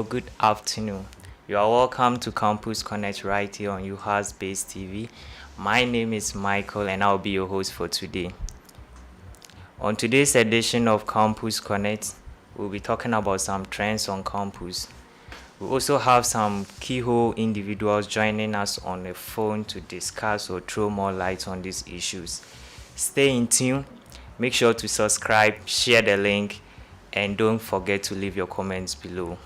good afternoon. You are welcome to Campus Connect right here on UHAS Base TV. My name is Michael and I'll be your host for today. On today's edition of Campus Connect, we'll be talking about some trends on campus. We also have some keyhole individuals joining us on the phone to discuss or throw more light on these issues. Stay in tune, make sure to subscribe, share the link, and don't forget to leave your comments below.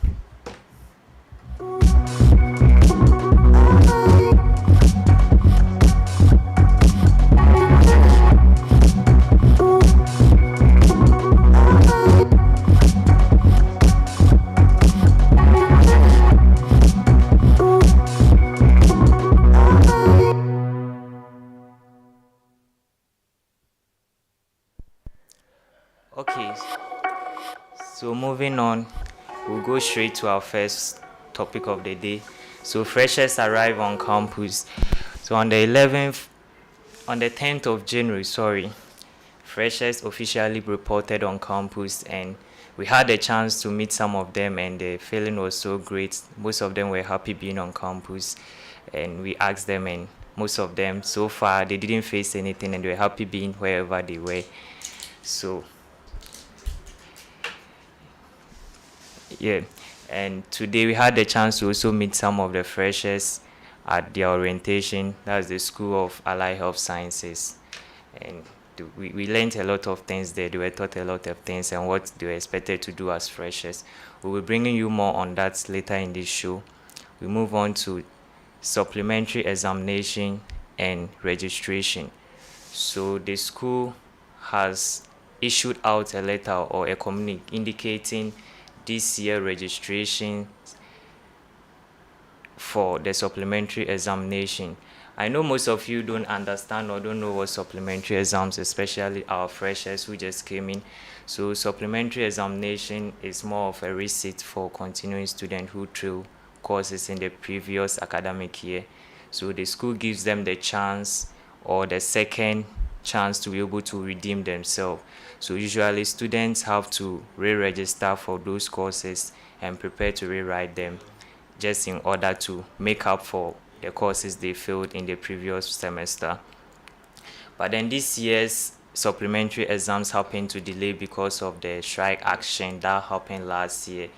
Okay, so moving on, we'll go straight to our first topic of the day. So freshers arrive on campus. So on the 10th of January, freshers officially reported on campus, and we had a chance to meet some of them, and the feeling was so great. Most of them were happy being on campus, and we asked them, and most of them so far they didn't face anything, and they were happy being wherever they were. So yeah, and today we had the chance to also meet some of the freshers at their orientation. That's the School of Allied Health Sciences, and we learned a lot of things there. They were taught a lot of things and what they were expected to do as freshers. We will be bringing you more on that later in this show. We move on to supplementary examination and registration. So the school has issued out a letter or a communique indicating this year registration for the supplementary examination. I know most of you don't understand or don't know what supplementary exams, especially our freshers who just came in. So supplementary examination is more of a receipt for continuing students who through courses in the previous academic year. So the school gives them the chance or the second chance to be able to redeem themselves. So usually students have to re-register for those courses and prepare to rewrite them just in order to make up for the courses they failed in the previous semester. But then this year's supplementary exams happened to delay because of the strike action that happened last year.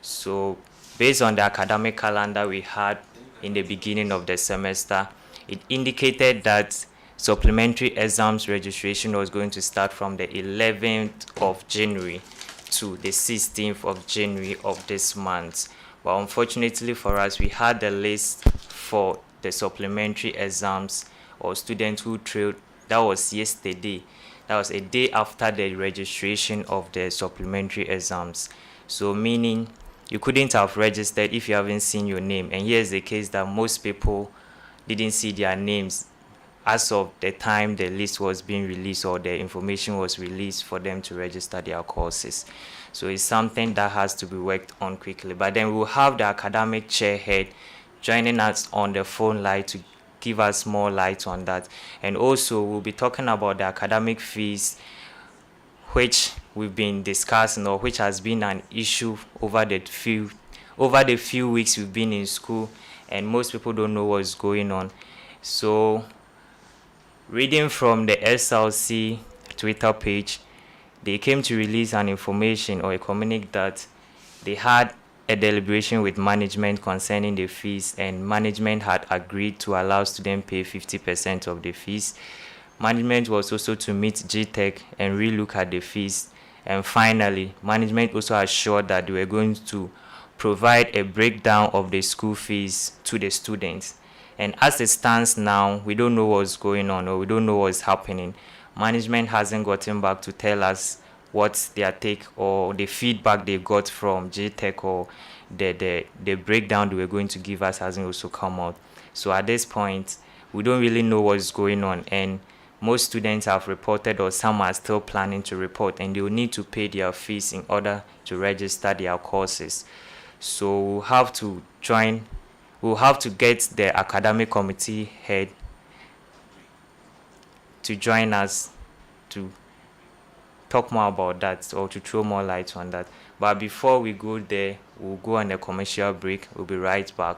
So based on the academic calendar we had in the beginning of the semester, it indicated that supplementary exams registration was going to start from the 11th of January to the 16th of January of this month. But unfortunately for us, we had the list for the supplementary exams or students who trailed. That was yesterday. That was a day after the registration of the supplementary exams. So meaning you couldn't have registered if you haven't seen your name. And here's the case that most people didn't see their names as of the time the list was being released or the information was released for them to register their courses. So it's something that has to be worked on quickly. But then we'll have the academic chair head joining us on the phone line to give us more light on that. And also we'll be talking about the academic fees, which we've been discussing or which has been an issue over the few weeks we've been in school, and most people don't know what's going on. So reading from the SLC Twitter page, they came to release an information or a communique that they had a deliberation with management concerning the fees, and management had agreed to allow students pay 50% of the fees. Management was also to meet GTech and relook at the fees. And finally, management also assured that they were going to provide a breakdown of the school fees to the students. And as it stands now, we don't know what's going on or we don't know what's happening. Management hasn't gotten back to tell us what's their take or the feedback they got from JTech, or the breakdown they were going to give us hasn't also come out. So at this point, we don't really know what's going on, and most students have reported or some are still planning to report, and they will need to pay their fees in order to register their courses. So we'll have to get the academic committee head to join us to talk more about that or to throw more light on that. But before we go there, We'll go on a commercial break. We'll be right back.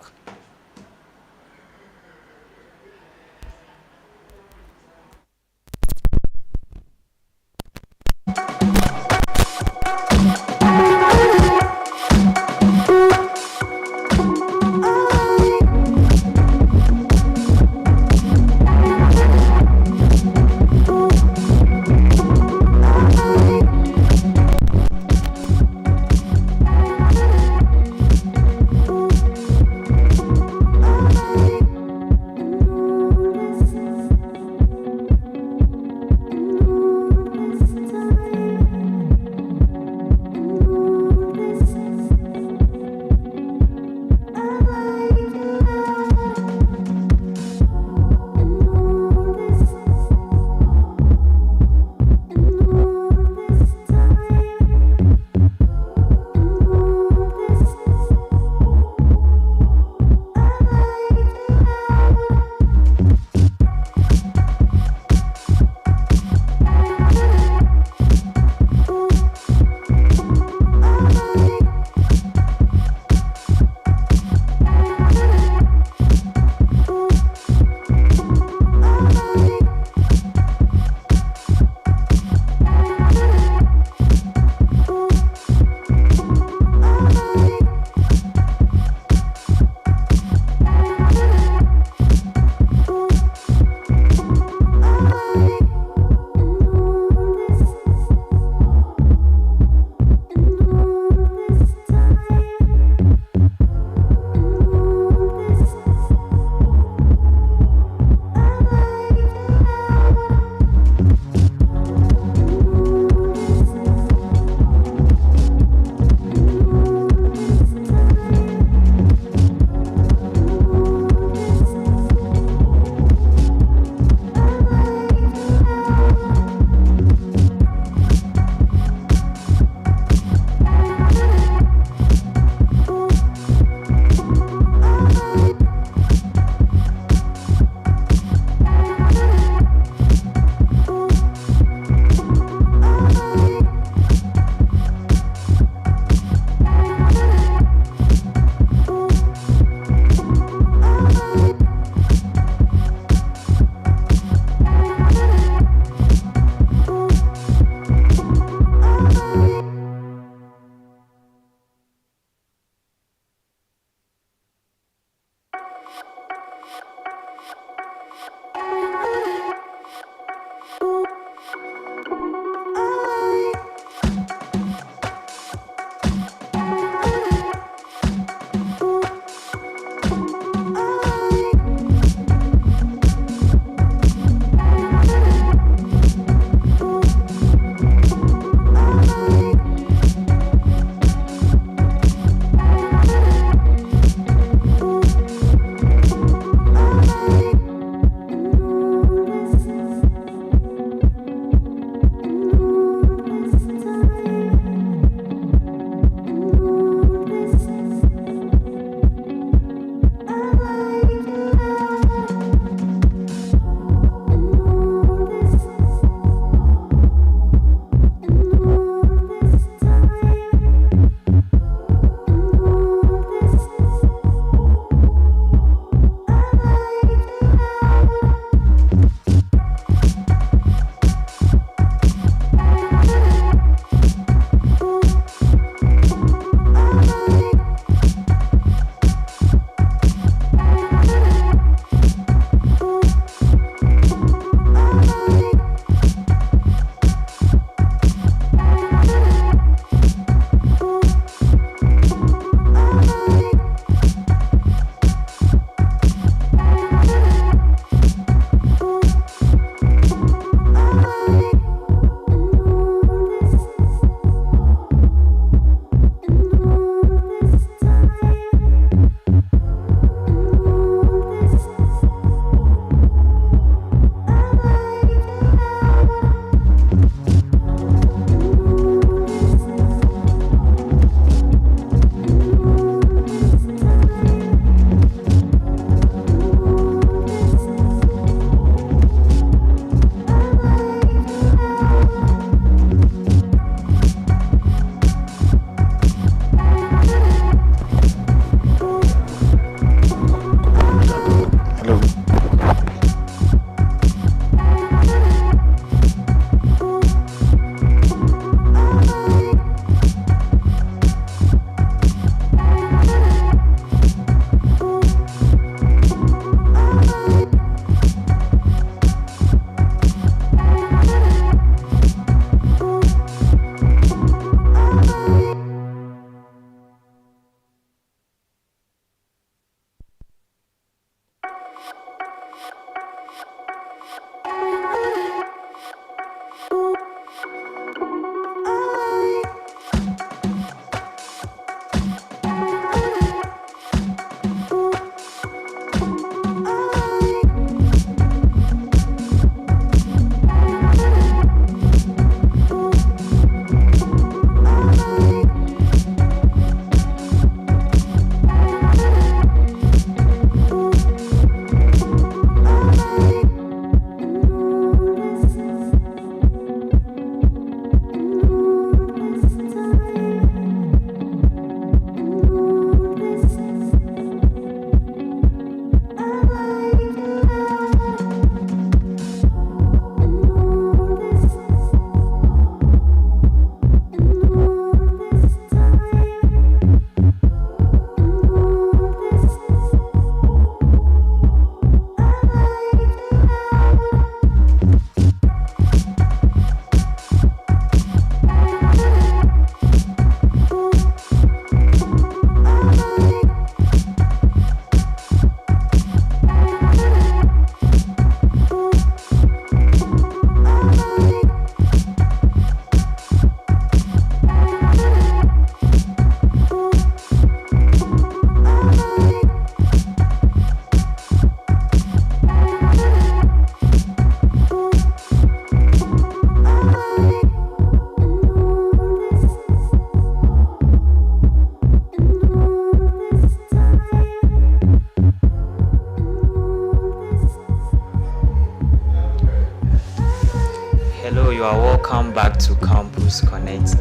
Hello, you are welcome back to Campus Connect,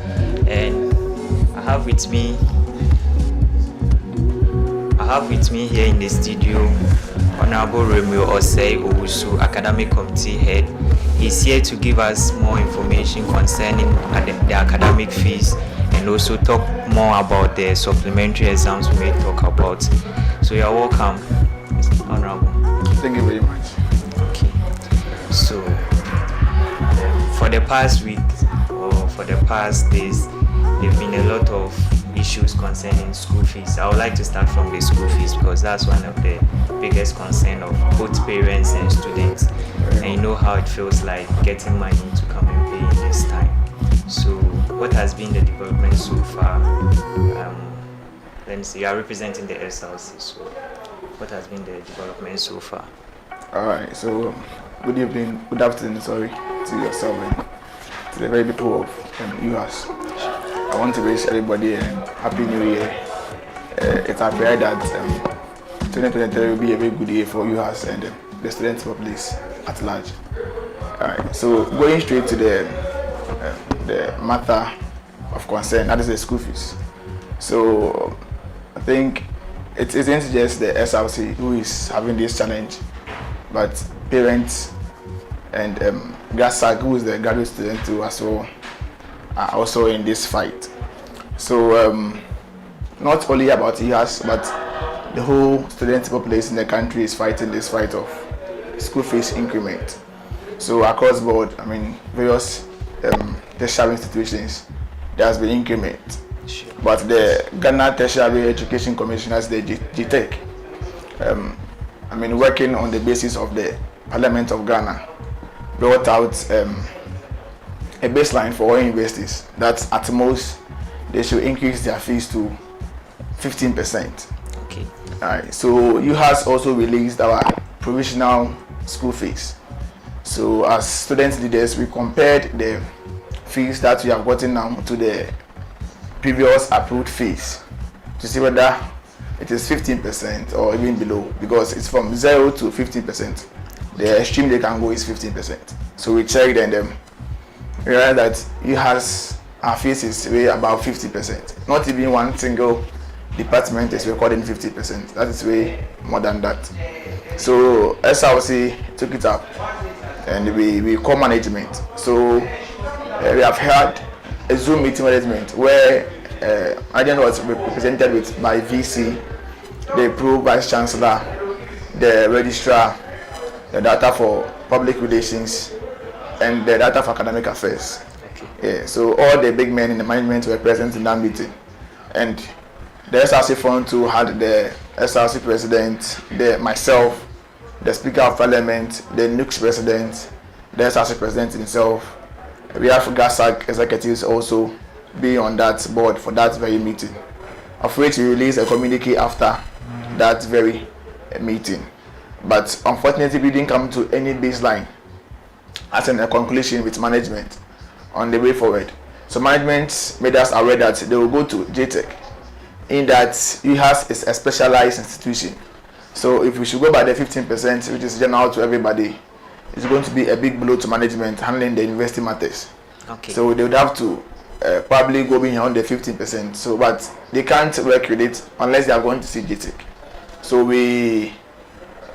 and I have with me here in the studio Honorable Remio Osei Owusu, Academic Committee Head. He's here to give us more information concerning the academic fees and also talk more about the supplementary exams we may talk about. So you are welcome, Mr. Honorable. Thank you very much. Okay. So for the past week or for the past days, there have been a lot of issues concerning school fees. I would like to start from the school fees because that's one of the biggest concern of both parents and students. And you know how it feels like getting money to come and pay in this time. So what has been the development so far? Let me see, you are representing the SLC, so what has been the development so far? Alright, so good evening, good afternoon, to yourself and to the very people of US. I want to wish everybody a happy new year. It's our prayer that 2023 will be a very good year for US and the students populace at large. Alright, so going straight to the matter of concern, that is the school fees. So I think it isn't just the SLC who is having this challenge, but parents and GASAG, who is the graduate student too, as well, are also in this fight. So not only about EHAS, but the whole student population in the country is fighting this fight of school fees increment. So across board, I mean, various tertiary institutions, there has been increment. Sure. But the Ghana Tertiary Education Commission, as the GTEC, I mean, working on the basis of the Parliament of Ghana, brought out a baseline for all universities that at most they should increase their fees to 15%. Okay. Alright, so you has also released our provisional school fees. So as student leaders, we compared the fees that we have gotten now to the previous approved fees to see whether it is 15% or even below, because it's from 0 to 15%. The extreme they can go is 15%. So we checked and realized that it has our fees is way above 50%. Not even one single department is recording 50%. That is way more than that. So SRC took it up and we call management. So we have had a Zoom meeting management where Agent was represented with by VC, the Pro Vice Chancellor, the Registrar, the Data for Public Relations, and the Data for Academic Affairs. Okay. Yeah, so all the big men in the management were present in that meeting. And the SRC Fund too had the SRC President, myself, the Speaker of Parliament, the NUC's President, the SRC President himself. We have GASAG executives also be on that board for that very meeting, of which we released a communique after that very meeting. But unfortunately, we didn't come to any baseline as in a conclusion with management on the way forward. So management made us aware that they will go to JTEC, in that UHAS is a specialized institution. So if we should go by the 15%, which is general to everybody, it's going to be a big blow to management handling the university matters. Okay. So they would have to probably go beyond the 15%. So, but they can't work with it unless they are going to see JTEC. So we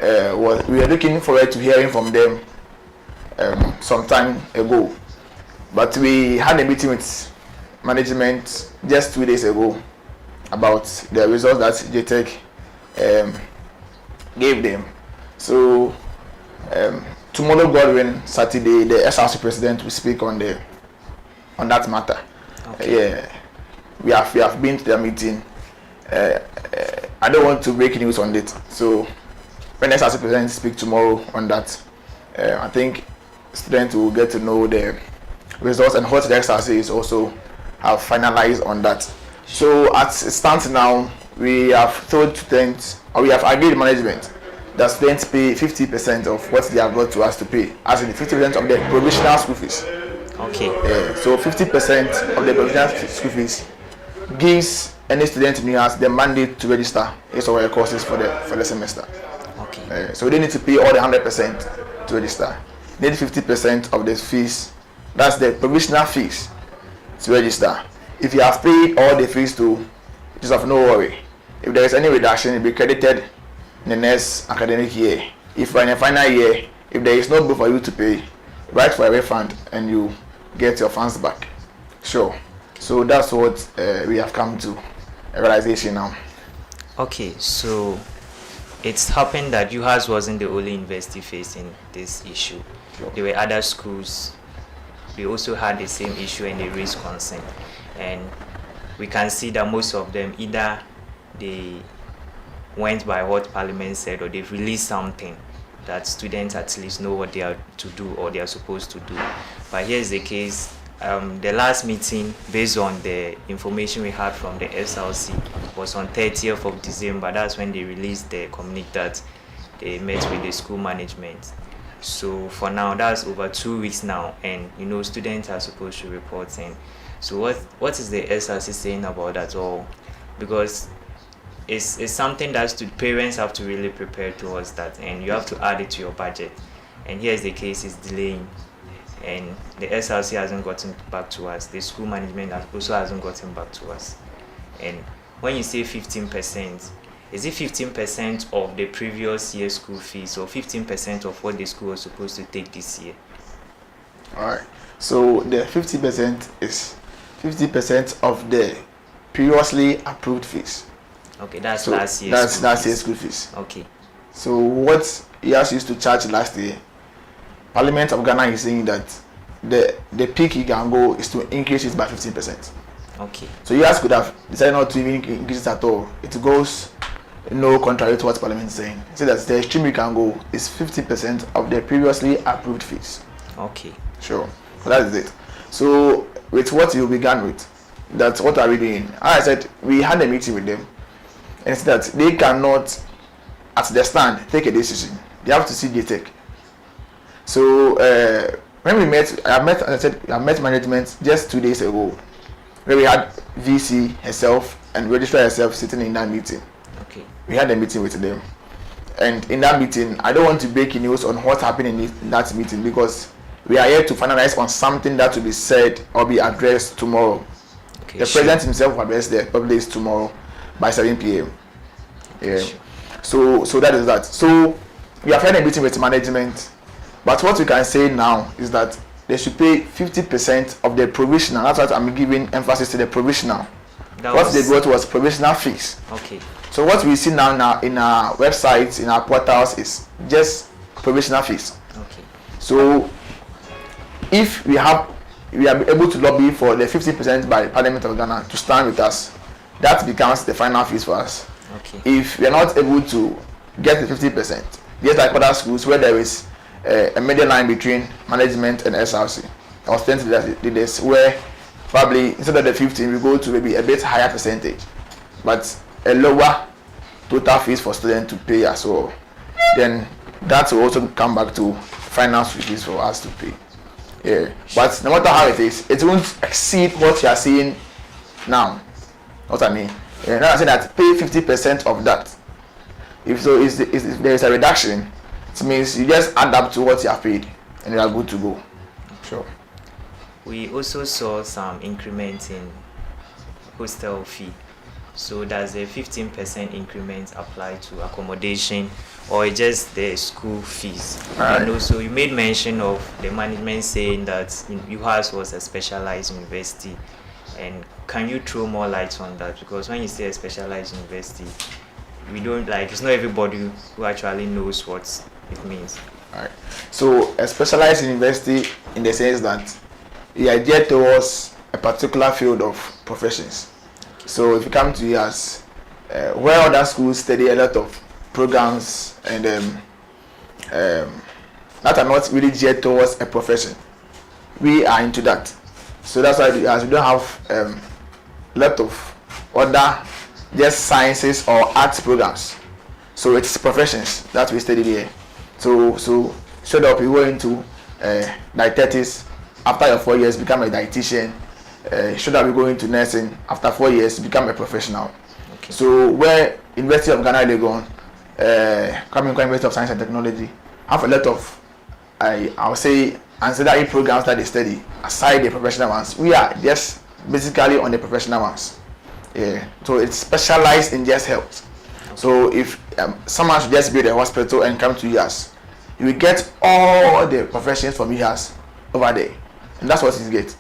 are looking forward to hearing from them some time ago. But we had a meeting with management just 2 days ago about the results that JTEC gave them. So tomorrow, Godwin, Saturday, the SRC president will speak on that matter. Okay. Yeah, we have been to the meeting. I don't want to break news on it. So when the SRC president speak tomorrow on that, I think students will get to know the results and what the SRC is also have finalized on that. So as it stands now, we have told students, or we have agreed with management that students pay 50% of what they have got to us to pay, as in 50% of the provisional school fees. Okay. So 50% of the provisional school fees gives any student in US the mandate to register his or her courses for the semester. Okay. So they need to pay all the 100% to register. They need 50% of the fees That's the provisional fees to register. If you have paid all the fees to, just have no worry. If there is any reduction, it will be credited in the next academic year. If in the final year, if there is no bill for you to pay, write for a refund and you get your funds back. Sure. So that's what we have come to a realization now. Okay, so it's happened that UHAS wasn't the only university facing this issue. Sure. There were other schools, they also had the same issue and they raised concern. And we can see that most of them, either they went by what Parliament said or they've released something that students at least know what they are to do or they are supposed to do. But here's the case. The last meeting, based on the information we had from the SLC, was on 30th of December. That's when they released the communique that they met with the school management. So for now, that's over 2 weeks now, and students are supposed to report in. So what is the SLC saying about that all? Because it's something that parents have to really prepare towards that, and you have to add it to your budget. And here's the case, it's delaying. And the SLC hasn't gotten back to us. The school management also hasn't gotten back to us. And when you say 15%, is it 15% of the previous year's school fees or 15% of what the school was supposed to take this year? All right. So the 50% is 50% of the previously approved fees. Okay, that's so last year's last year's school fees. Okay. So what YAS used to charge last year, Parliament of Ghana is saying that the peak you can go is to increase it by 15%. Okay. So YAS could have decided not to even increase it at all. It goes contrary to what Parliament is saying. So that the extreme you can go is 50% of the previously approved fees. Okay. Sure. So that is it. So with what you began with, that's what are we doing? As I said, we had a meeting with them, and it's that they cannot, at the stand, take a decision. They have to see the take. So when we met, I met management just 2 days ago, where we had VC herself and registrar herself sitting in that meeting. Okay. We had a meeting with them, and in that meeting, I don't want to break news on what happened in that meeting because we are here to finalize on something that will be said or be addressed tomorrow. Okay, the president himself will address the public tomorrow by 7 p.m. Yeah. Sure. So that is that. So we have had a meeting with management, but what we can say now is that they should pay 50% of the provisional. That's what I'm giving emphasis to, the provisional. What they got was provisional fees. Okay. So what we see now in our websites, in our portals, is just provisional fees. Okay. So if we are able to lobby for the 50% by Parliament of Ghana to stand with us, that becomes the final fees for us. Okay. If we are not able to get the 50%, just like other schools where there is a middle line between management and SRC, or student leaders, where probably instead of the 15 we go to maybe a bit higher percentage, but a lower total fees for students to pay as well, then that will also come back to finance fees for us to pay. Yeah, but no matter how it is, it won't exceed what you are seeing now. What I mean, now I say that pay 50% of that. If there is a reduction, it means you just add up to what you have paid and you are good to go. Sure. We also saw some increments in hostel fee. So does a 15% increment apply to accommodation or just the school fees? Right. And also you made mention of the management saying that UHAS was a specialized university. And can you throw more light on that? Because when you say a specialized university, we don't it's not everybody who actually knows what it means. All right. So a specialized university in the sense that you are geared towards a particular field of professions. So if you come to us, where other schools study a lot of programs and that are not really geared towards a profession, we are into that. So that's why as we don't have a lot of other just sciences or arts programs. So it's professions that we study here. So showed up you go into dietetics, after your 4 years become a dietitian. Should that we go into nursing, after 4 years become a professional. Okay. So where University of Ghana Legon, University of Science and Technology have a lot of I'll say ancillary programs that they study aside the professional ones. We are just basically on the professional ones. Yeah. So it's specialized in just health. So if someone should just build a hospital and come to US, you will get all the professions from US over there, and that's what you get.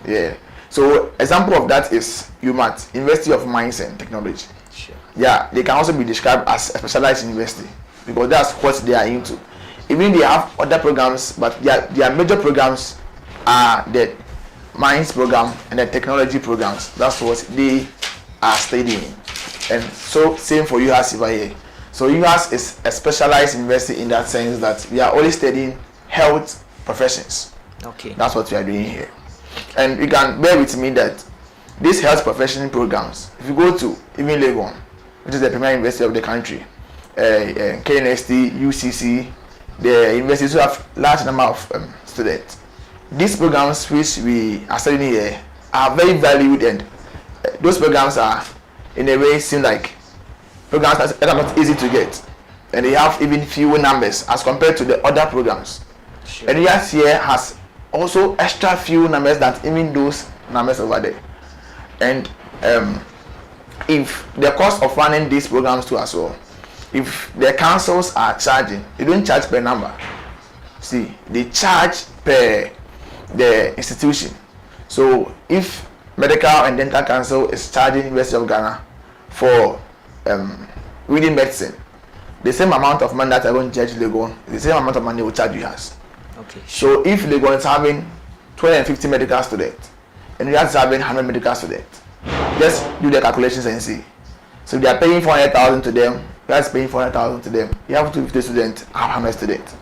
Yeah. So example of that is UMaT, University of Mines and Technology. Sure. Yeah, they can also be described as a specialized university because that's what they are into. Even they have other programs, but their major programs are the mines program and the technology programs. That's what they are studying. And so same for US over here. So US is a specialized university in that sense that we are only studying health professions. Okay. That's what we are doing here. And you can bear with me that these health profession programs, if you go to even Legon, which is the premier university of the country, KNST, UCC, the universities who have large number of students. These programs which we are studying here are very valued, and those programs are in a way seem like programs that are not easy to get, and they have even fewer numbers as compared to the other programs. Sure. And yes, here has also extra few numbers than even those numbers over there. And if the cost of running these programs too as well, if the councils are charging, they don't charge per number. See, they charge per the institution. So if Medical and Dental Council is charging University of Ghana for reading medicine, the same amount of money that I won't charge Legon, the same amount of money will charge you has. Okay. So if Legon is having 250 medical students and you are having 100 medical students, just do the calculations and see. So if they are paying 400,000 to them, you are paying 400,000 to them. You have 250 students, have 100 students.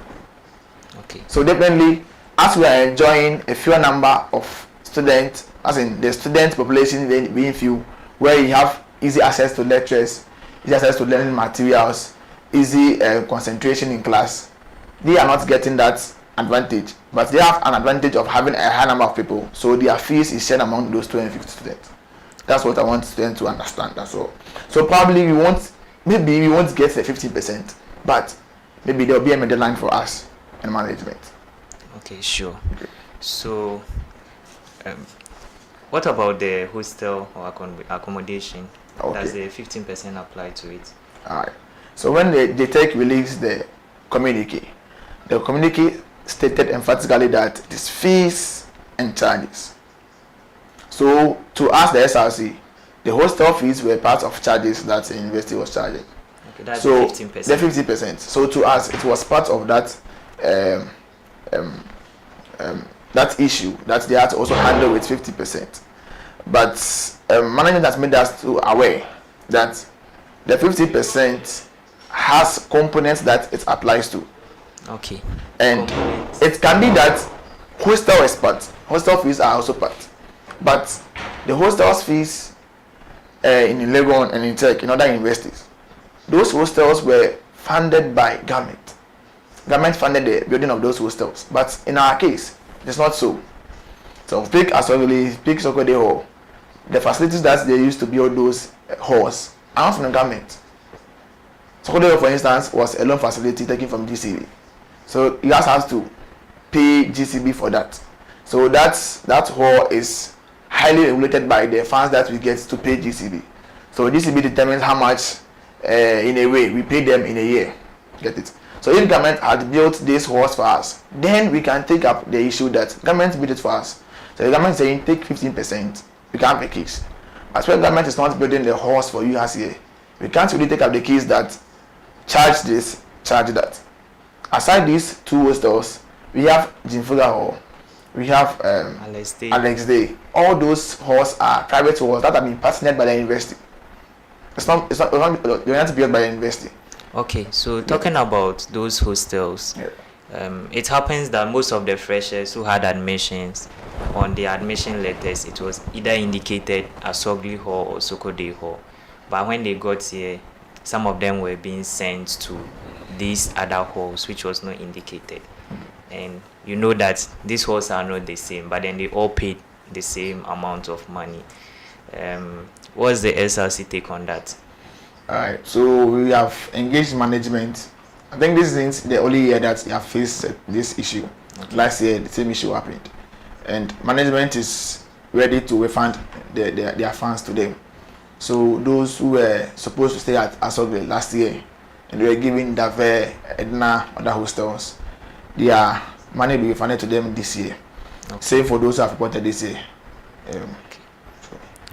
Okay. So definitely, as we are enjoying a fewer number of students, as in the student population being few, where you have easy access to lectures, easy access to learning materials, easy concentration in class, they are not getting that advantage, but they have an advantage of having a high number of people, so their fees is shared among those 250 students. That's what I want students to understand. That's all. So probably we won't get the 15%, but maybe there will be a middle line for us in management. Okay, sure. Okay. So what about the hostel or accommodation? Okay. Does the 15% apply to it? All right. So when the tech released the communique stated emphatically that it is fees and charges. So to us, the SRC, the hostel fees were part of charges that the university was charging. Okay, that's so the 15%. The 50%. So to us, it was part of that that issue that they had to also handle with 50%. But management has made us too aware that the 50% has components that it applies to. Okay. And it can be that hostel is part. Hostel fees are also part. But the hostel fees in Legon and in Tech, in other universities, those hostels were funded by government. Government funded the building of those hostels. But in our case, it's not so. So pick Asogoli, pick Sokode Hall. The facilities that they used to build those halls are not from the government. Sokode Hall, for instance, was a loan facility taken from GCB. So you guys have to pay GCB for that. So that hall is highly regulated by the funds that we get to pay GCB. So GCB determines how much, in a way, we pay them in a year. Get it? So if government had built this halls for us, then we can take up the issue that government built it for us. So the government is saying take 15%, we can't pay case. As well, government is not building the halls for you as here. We can't really take up the case that charge this, charge that. Aside these two hostels, we have Jinfuga Hall, we have Alex Day. All those halls are private halls that have been partnered by the university. They're not built by the university. Okay, so talking about those hostels, it happens that most of the freshers who had admissions, on the admission letters, it was either indicated Asogli Hall or Sokode Hall. But when they got here, some of them were being sent to these other halls, which was not indicated. And you know that these halls are not the same, but then they all paid the same amount of money. What's the SRC take on that? Alright, so we have engaged management. I think this is the only year that we have faced this issue. Okay. Last year, the same issue happened, and management is ready to refund their funds to them. So those who were supposed to stay at Asogbe last year, and they were given Dave, Edna, other hostels, their money will be refunded to them this year. Okay. Same for those who have reported this year.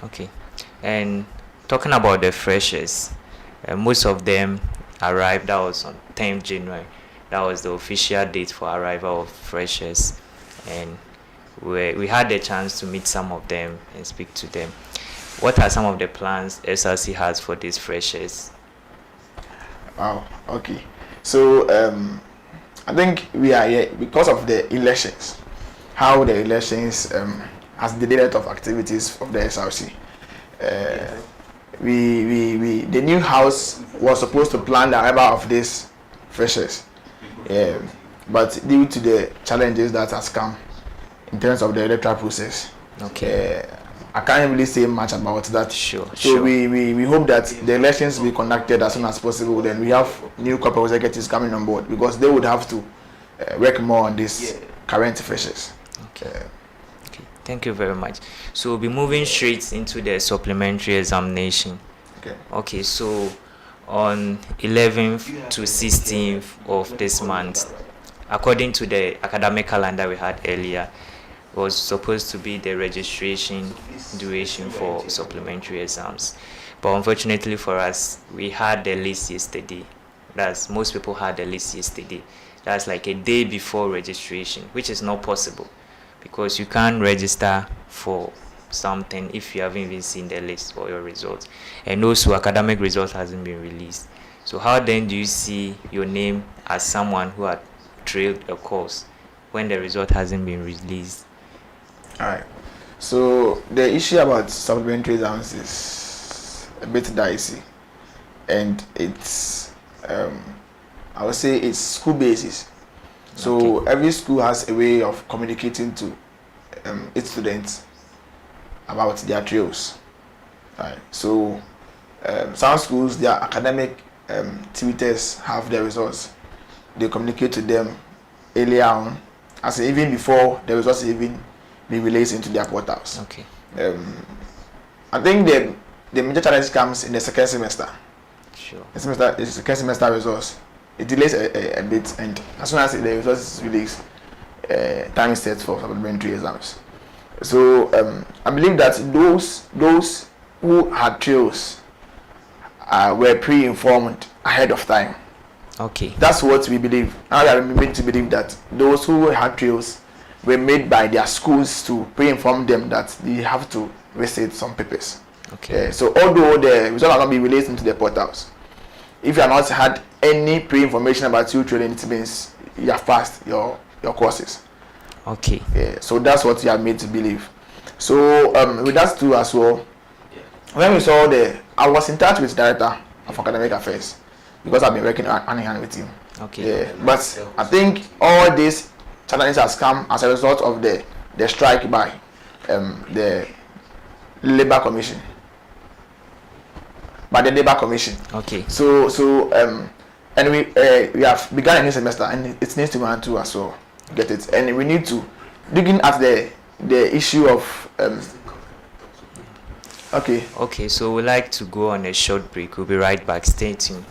Okay. And talking about the freshers, most of them arrived. That was on 10th January. That was the official date for arrival of freshers, and we had the chance to meet some of them and speak to them. What are some of the plans SRC has for these freshers? Wow. Okay. So I think we are here because of the elections. How the elections has the lot of activities of the SRC. We the new house was supposed to plan the arrival of these freshers, but due to the challenges that has come in terms of the electoral process, Okay. I can't really say much about that. Sure. So sure. we hope that the elections will be conducted as soon as possible. Then we have new corporate executives coming on board because they would have to work more on these current freshers. Okay. Okay. Thank you very much. So we'll be moving straight into the supplementary examination. Okay. Okay. So on 11th to 16th of this month, according to the academic calendar we had earlier, was supposed to be the registration duration for supplementary exams. But unfortunately for us, we had the list yesterday. That's most people had the list yesterday. That's like a day before registration, which is not possible because you can't register for something if you haven't even seen the list or your results. And also academic results hasn't been released. So how then do you see your name as someone who had trailed a course when the result hasn't been released? All right. So the issue about supplementary exams is a bit dicey, and it's I would say it's school basis. So Okay. every school has a way of communicating to its students about their trials. Right. So some schools, their academic tutors have the results. They communicate to them earlier on, as even before the results even be released into their portals. Okay. I think the major challenge comes in the second semester. Sure. The second semester results, it delays a bit, and as soon as the results is released, time is set for supplementary exams. So I believe that those who had trials were pre-informed ahead of time. Okay. That's what we believe. Now we are made to believe that those who had trials were made by their schools to pre-inform them that they have to recite some papers. Okay. So although the results are not being released into the portals, if you have not had any pre-information about you training, it means you have passed your courses. Okay. So that's what you are made to believe. So with that too as well, when we saw I was in touch with the director of academic affairs because I've been working hand in hand with him. Okay. But I think all these challenges has come as a result of the strike by the Labour Commission. By the Labour Commission. Okay. So and we have begun a new semester and it needs to run too as well. Get it? And we need to digging at the issue of okay. Okay, so we'd like to go on a short break. We'll be right back. Stay tuned.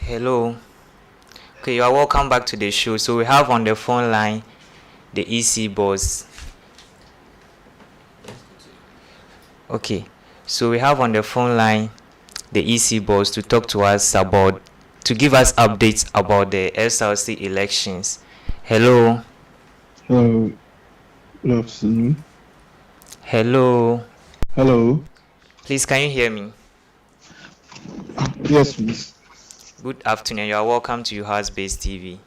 Hello. Okay, you are welcome back to the show. So we have on the phone line the EC boss. Okay, so we have on the phone line the EC boss, to talk to us about, to give us updates about the SRC elections. Hello. Hello, good afternoon. Hello. Hello. Please, can you hear me? Yes, please. Good afternoon. You are welcome to Your Based TV.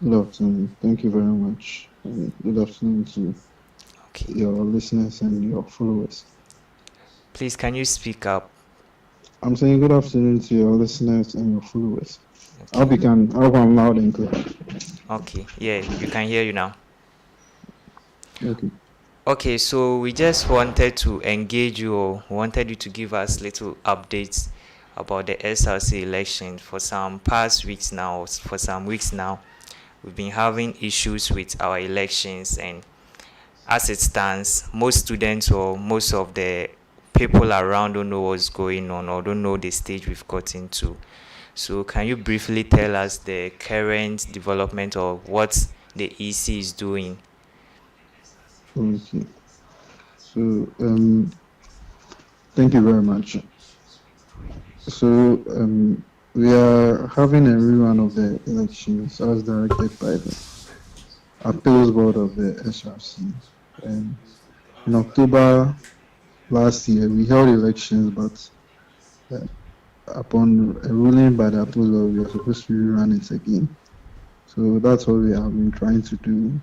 Good afternoon. Thank you very much. And good afternoon to your listeners and your followers. Please, can you speak up? I'm saying good afternoon to your listeners and your followers. I hope I'm loud and clear. Okay. Yeah, you can hear you now. Okay. Okay, so we just wanted to engage you, or wanted you to give us little updates about the SRC election. For some past weeks now, for some weeks now, we've been having issues with our elections, and as it stands, most students or most of the people around don't know what's going on or don't know the stage we've gotten to. So can you briefly tell us the current development of what the EC is doing? Okay. So, thank you very much. So, we are having a rerun of the elections as directed by the Appeals Board of the SRC. And in October last year, we held elections, but upon a ruling by the Appeals Board, we are supposed to rerun it again. So that's what we have been trying to do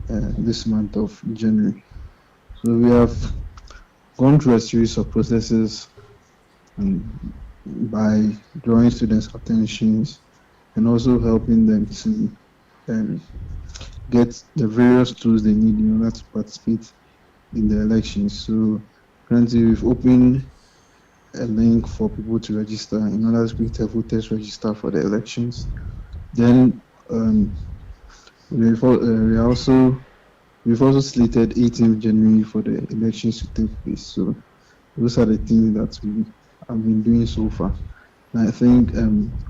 this month of January. So we have gone through a series of processes by drawing students' attentions and also helping them to get the various tools they need in order to participate in the elections. So currently we've opened a link for people to register in order to create a voters register for the elections. Then we've also slated 18th January for the elections to take place. So those are the things that we have been doing so far. And I think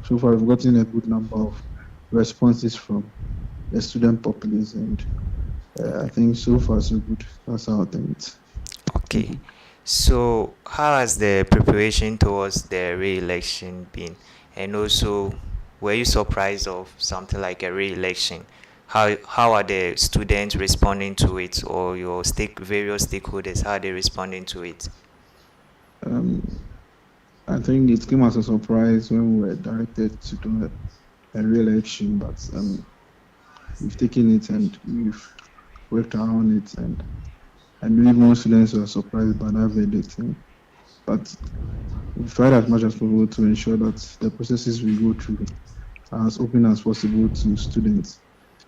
so far we've gotten a good number of responses from the student populace, and I think so far so good. That's how I think it. Okay. So how has the preparation towards the re-election been? And also, were you surprised of something like a re-election? How are the students responding to it, or your various stakeholders, how are they responding to it? I think it came as a surprise when we were directed to do a re-election, but we've taken it and we've worked around it, and I believe most students were surprised by that verdict. But we've tried as much as possible to ensure that the processes we go through are as open as possible to students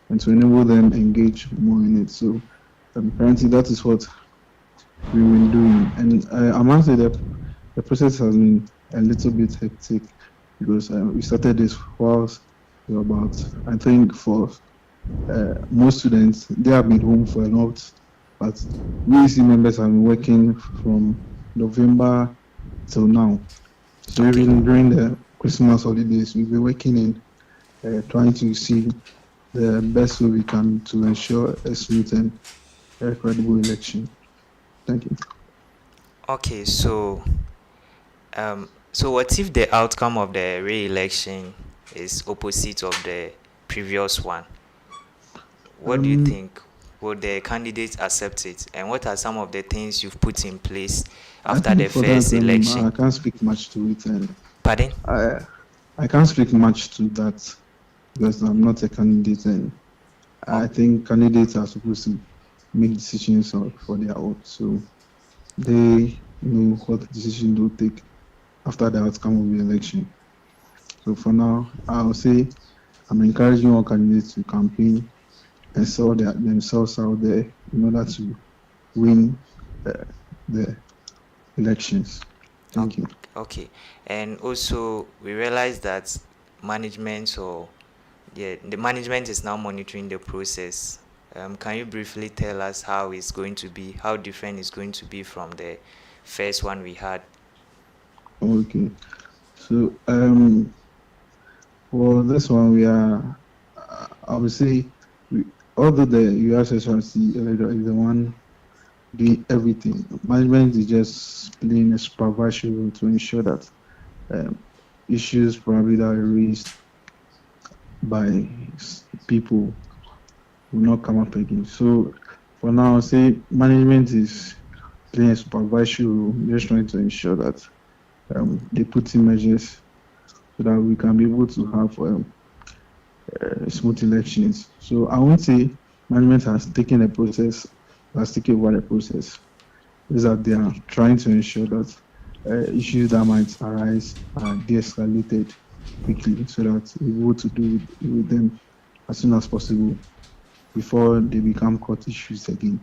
and to enable them engage more in it. So currently that is what we've been doing. And I must say that the process has been a little bit hectic because we started this whilst we were about, I think for most students, they have been home for a lot, but VEC members have been working from November till now. So even during the Christmas holidays, we've been working in trying to see the best way we can to ensure a smooth and credible election. Thank you. Okay, so what if the outcome of the re-election is opposite of the previous one? What do you think? Will the candidates accept it? And what are some of the things you've put in place after the first election? I can't speak much to it. Pardon? I can't speak much to that because I'm not a candidate, and I think candidates are supposed to make decisions for their own. So they know what decision they'll take after the outcome of the election. So for now, I'll say I'm encouraging all candidates to campaign and sell themselves out there in order to win the elections. Thank you. Okay, and also we realize that management or the management is now monitoring the process. Can you briefly tell us how it's going to be, how different it's going to be from the first one we had? Okay, so for this one we are, I would say, although the USSRC is the one doing everything. Management is just playing a supervisory role to ensure that um, issues probably that are raised by people will not come up again. So for now, say management is playing a supervisory role, just trying to ensure that they put in measures so that we can be able to have smooth elections. So I won't say management has taken a process, has taken over the process. Is that they are trying to ensure that issues that might arise are de-escalated quickly so that we're able to do with them as soon as possible before they become court issues again.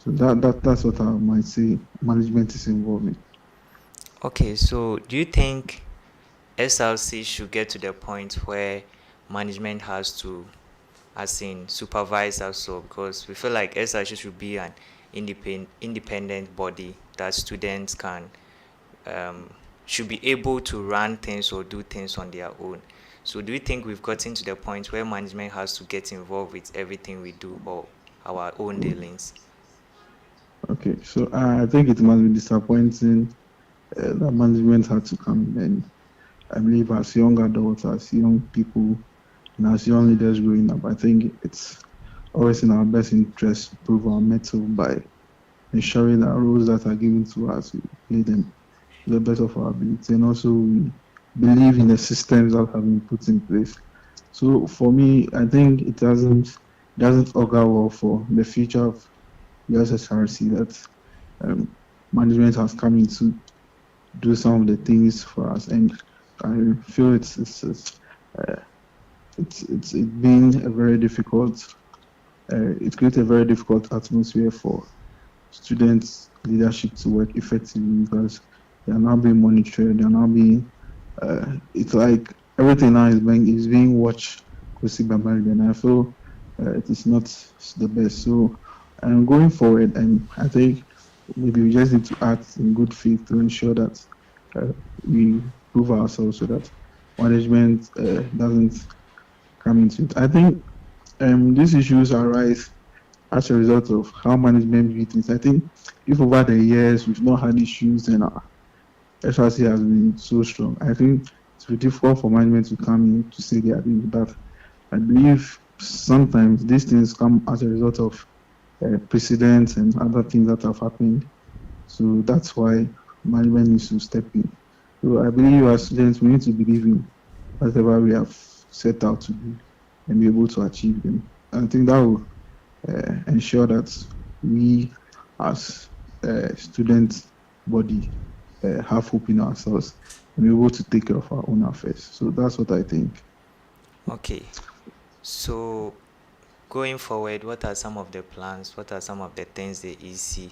So that's what I might say management is involved in. Okay, so do you think SLC should get to the point where management has to, as in, supervise also? Because we feel like SLC should be an independent body that students can should be able to run things or do things on their own. So do you think we've gotten to the point where management has to get involved with everything we do or our own dealings? Okay, so I think it must be disappointing that management had to come in. And I believe as young adults, as young people, and as young leaders growing up, I think it's always in our best interest to prove our mettle by ensuring that roles that are given to us, we play them to the best of our ability. And also, we believe in the systems that have been put in place. So for me, I think it doesn't augur well for the future of the SSRC that management has come in to do some of the things for us, and I feel it's been a very difficult. It creates a very difficult atmosphere for students' leadership to work effectively because they are now being monitored. They are now being. It's like everything now is being watched closely by management. And I feel it is not the best. So, going forward, and I think maybe we just need to act in good faith to ensure that uh, we prove ourselves so that management doesn't come into it. I think these issues arise as a result of how management view things. I think if over the years we've not had issues and our SRC has been so strong, I think it's very difficult for management to come in to say they are doing that. I believe sometimes these things come as a result of precedents and other things that have happened. So that's why management needs to step in. So I believe as students, we need to believe in whatever we have set out to do and be able to achieve them. I think that will ensure that we as a student body have hope in ourselves and be able to take care of our own affairs. So that's what I think. Okay, so going forward, what are some of the plans? What are some of the things the EC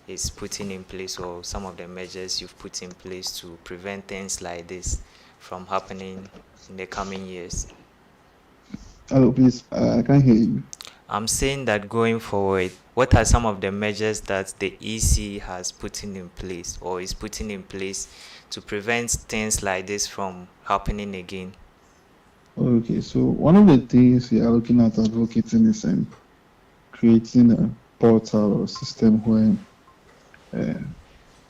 is putting in place, or some of the measures you've put in place to prevent things like this from happening in the coming years? Hello, please. I can't hear you. I'm saying that going forward, what are some of the measures that the EC has put in place or is putting in place to prevent things like this from happening again? Okay, so one of the things we are looking at advocating is creating a portal or system where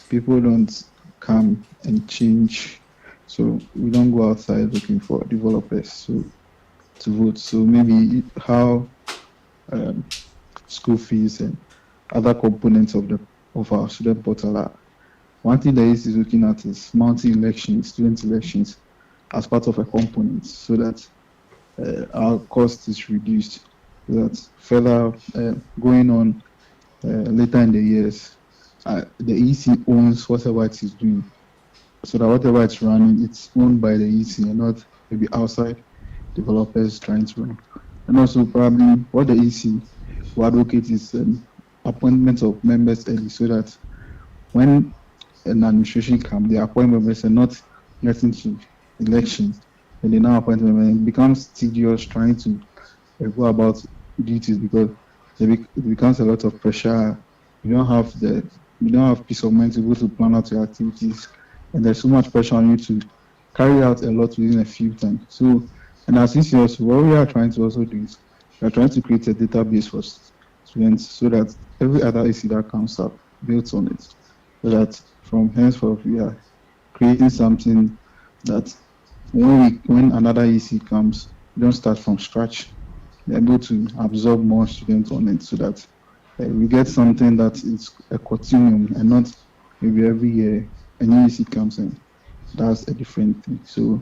people don't come and change. So we don't go outside looking for developers to vote. So maybe how school fees and other components of our student portal are. One thing the ACE is looking at is mounting elections, student elections, as part of a component, so that our cost is reduced. So that further going on later in the years, the EC owns whatever it is doing, so that whatever it's running, it's owned by the EC and not maybe outside developers trying to run. And also probably what the EC will advocate is appointment of members early, so that when an administration comes, they appoint members and not get into elections, and they now appoint members. And it becomes tedious trying to go about duties because it becomes a lot of pressure. You don't have peace of mind to go to plan out your activities, and there's so much pressure on you to carry out a lot within a few times. So, and as EC also, what we are trying to also do is we are trying to create a database for students so that every other EC that comes up builds on it. So that from henceforth we are creating something that when another EC comes, we don't start from scratch. We're able to absorb more students on it so that we get something that is a continuum and not maybe every year a new EC comes in. That's a different thing. So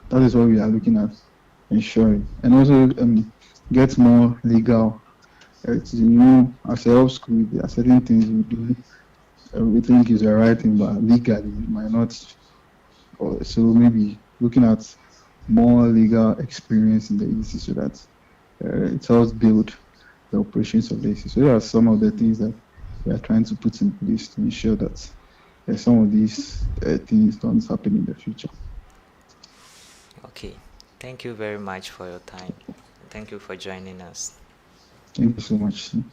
that is what we are looking at ensuring. And also get more legal. As a health school, there are certain things we do. We think is the right thing, but legally it might not. So maybe looking at more legal experience in the EC so that it helps build the operations of the EC. So there are some of the things that we are trying to put in place to ensure that some of these things don't happen in the future. Okay, thank you very much for your time. Thank you for joining us. Thank you so much. Okay,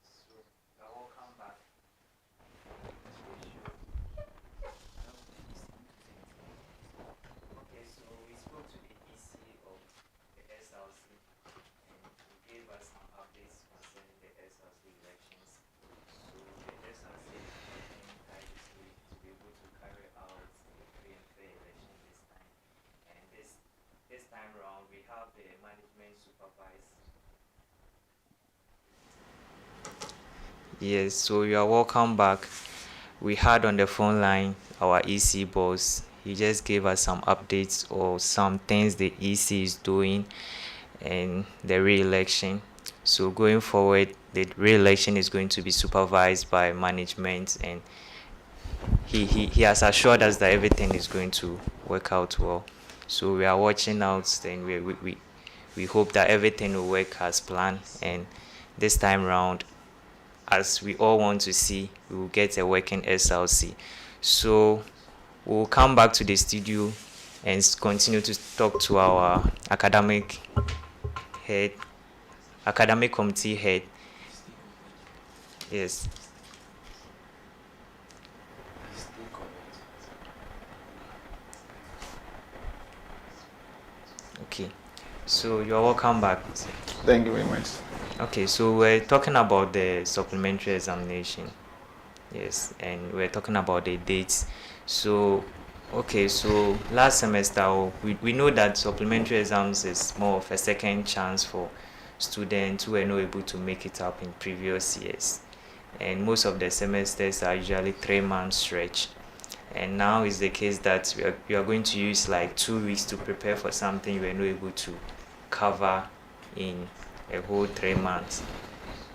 so you're welcome back. Okay, so we spoke to the EC of the SLC and he gave us some updates concerning the SLC elections. So the SLC is working tirelessly to be able to carry out a free and fair election this time. And this time around we have the management supervised. Yes, so you are welcome back. We had on the phone line our EC boss. He just gave us some updates or some things the EC is doing and the re-election. So going forward, the re-election is going to be supervised by management, and he has assured us that everything is going to work out well. So we are watching out, and we hope that everything will work as planned, and this time round, as we all want to see, we will get a working SLC. So we'll come back to the studio and continue to talk to our academic committee head. Yes. Okay. So you're welcome back. Thank you very much. Okay, so we're talking about the supplementary examination. Yes, and we're talking about the dates. So, okay, so last semester we know that supplementary exams is more of a second chance for students who were not able to make it up in previous years. And most of the semesters are usually 3 months stretch. And now is the case that we are going to use like 2 weeks to prepare for something you were not able to cover in a whole 3 months.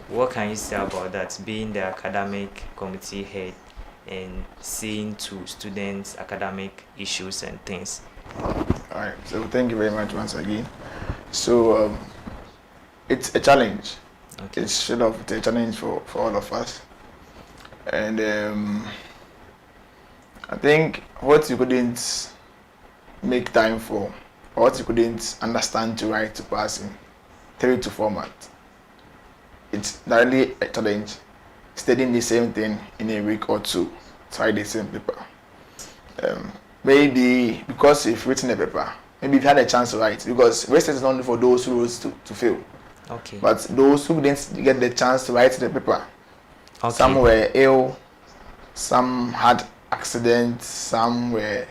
What can you say about that, being the academic committee head and seeing to students' academic issues and things? All right. So thank you very much once again. So it's a challenge. Okay. It's sort of a challenge for all of us. And I think what you couldn't make time for, or what you couldn't understand to write to pass in 3 to 4 months, it's directly a challenge. Studying the same thing in a week or two, try the same paper. Maybe because you've written a paper, maybe you've had a chance to write, because rest is not only for those who wrote to fail. Okay. But those who didn't get the chance to write the paper, Okay. some were ill, some had accidents, some were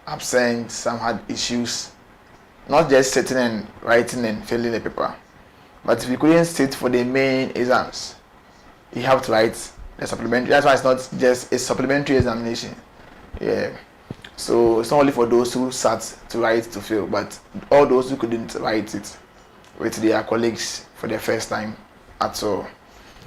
absent, some had issues. Not just sitting and writing and filling the paper. But if you couldn't sit for the main exams, you have to write the supplementary. That's why it's not just a supplementary examination. Yeah. So it's not only for those who sat to write to fail, but all those who couldn't write it with their colleagues for the first time at all.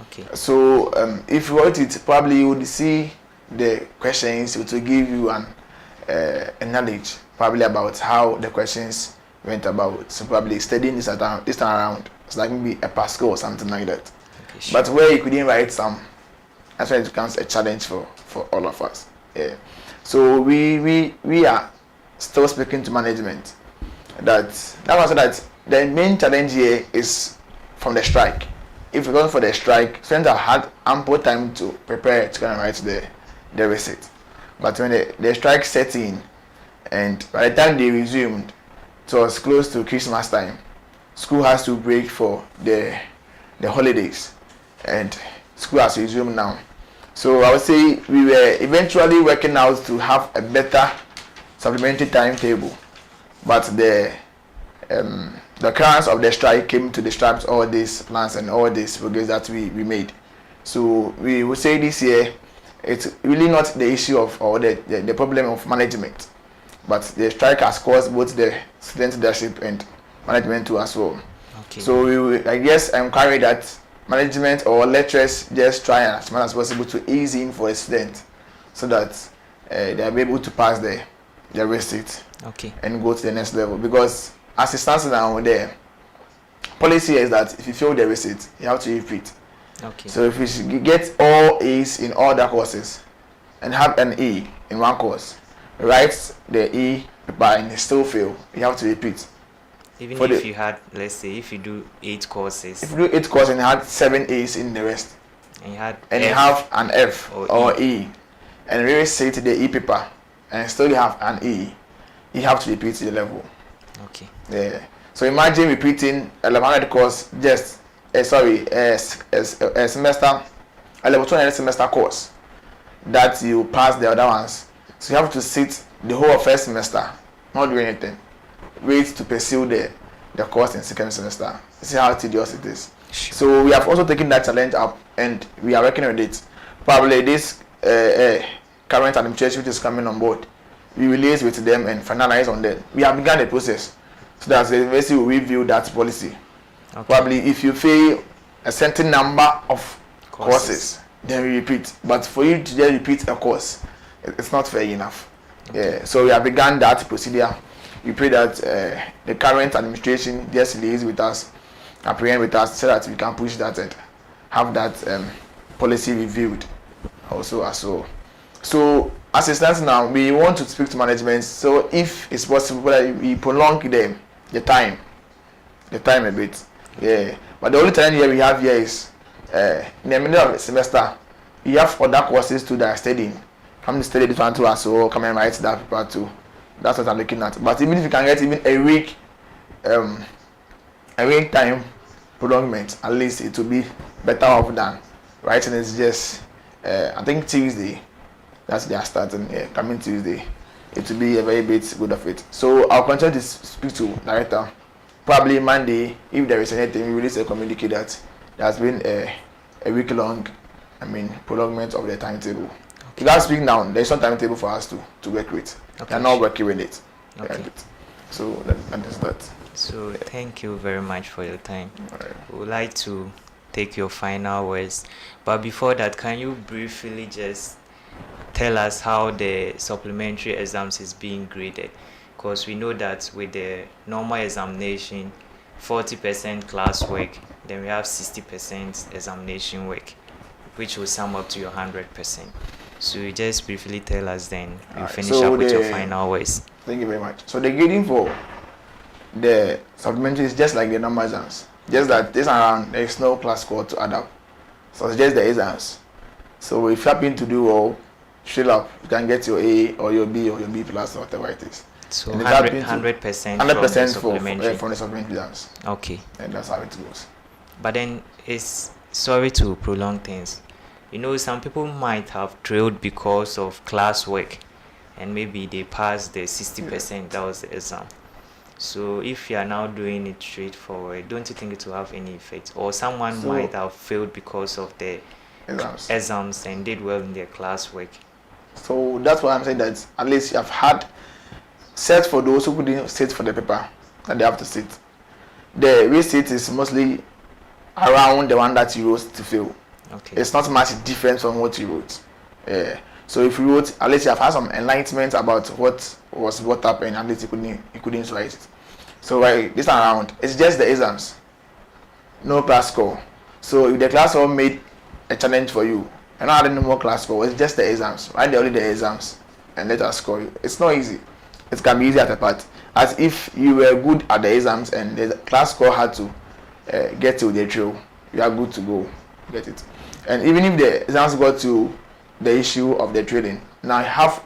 Okay. So if you wrote it, probably you would see the questions. It will give you a knowledge probably about how the questions went about. So probably studying this time around, it's like maybe a Pascal or something like that. Okay, sure. But where you couldn't write some, that's why it becomes a challenge for all of us. Yeah. So we are still speaking to management that also that the main challenge here is from the strike. If it wasn't for the strike, students have had ample time to prepare to kind of write the receipt. But when the strike set in, and by the time they resumed, it was close to Christmas time. School has to break for the holidays, and school has resumed now. So I would say we were eventually working out to have a better supplementary timetable, but the currents of the strike came to disrupt all these plans and all these progress that we made. So we would say this year it's really not the issue of or the problem of management, but the strike has caused both the student leadership and management too as well. Okay. So I guess I'm encouraged that management or lecturers just try as much as possible to ease in for a student so that they'll be able to pass the receipt and go to the next level. Because as it stands now, the policy is that if you fail the receipt, you have to repeat. Okay. So if you get all A's in all the courses and have an E in one course, write the E paper and still fail, you have to repeat. Even if you had, let's say, if you do 8 courses. If you do 8 courses and you had 7 A's in the rest, and you had and you have an F or E, and really say to the E paper, and still you have an E, you have to repeat the level. Okay. Yeah. So imagine repeating a 1100 course just, a semester, a level 200 semester course that you pass the other ones. So you have to sit the whole of first semester, not doing anything. Wait to pursue the course in second semester. See how tedious it is. Sure. So we have also taken that challenge up and we are working with it. Probably this current administration which is coming on board, we will liaise with them and finalize on that. We have begun the process. So that the university will review that policy. Okay. Probably if you fail a certain number of courses, then we repeat. But for you to just repeat a course, it's not fair enough. Okay. Yeah. So we have begun that procedure. We pray that the current administration just liaise with us, apprehend with us, so that we can push that and have that policy reviewed also as well. So as it stands now, we want to speak to management. So if it's possible, we prolong the time a bit. Yeah. But the only time here we have here is in the middle of the semester, we have other courses too that are studying. Come to study this one too as well. Come and write that paper too. That's what I'm looking at. But even if you can get even a week time prolongment, at least it will be better off than writing is just I think Tuesday. That's they are starting coming Tuesday. It will be a very bit good of it. So I'll continue to speak to director. Probably Monday, if there is anything, we release a communique that there has been a week long prolongment of the timetable. Okay. You guys speak now, there is no timetable for us to work with. Okay. They are not working with it. Okay. So that is that. So thank you very much for your time. Right. We would like to take your final words. But before that, can you briefly just tell us how the supplementary exams is being graded? Because we know that with the normal examination, 40% classwork, then we have 60% examination work, which will sum up to your 100%. So you just briefly tell us, then we'll finish up with your final words. Thank you very much. So the grading for the supplementary is just like the normal exams, just that this around there is no class score to add up. So it's just the exams. So if you happen to do well, straight up, you can get your A or your B or your B plus or whatever it is. So 100% from the supplementary exams. Okay. And that's how it goes. But then it's sorry to prolong things. You know, some people might have trailed because of classwork, and maybe they passed the 60%. That was the exam. So if you are now doing it straightforward, don't you think it will have any effect? Or someone might have failed because of the exams and did well in their classwork. So that's why I'm saying that at least you have had set for those who couldn't sit for the paper that they have to sit. The receipt is mostly around the one that you wrote to fail. Okay. It's not much different from what you wrote. So if you wrote, at least you have had some enlightenment about what was brought up, and at least you couldn't write it. So this time around, it's just the exams, no class score. So if the class score made a challenge for you, and not adding more class score, it's just the exams. Write only the exams and let us score you. It's not easy. It can be easy at a part. As if you were good at the exams and the class score had to get to the trail, you are good to go. Get it. And even if the exams got to the issue of the trading, now you have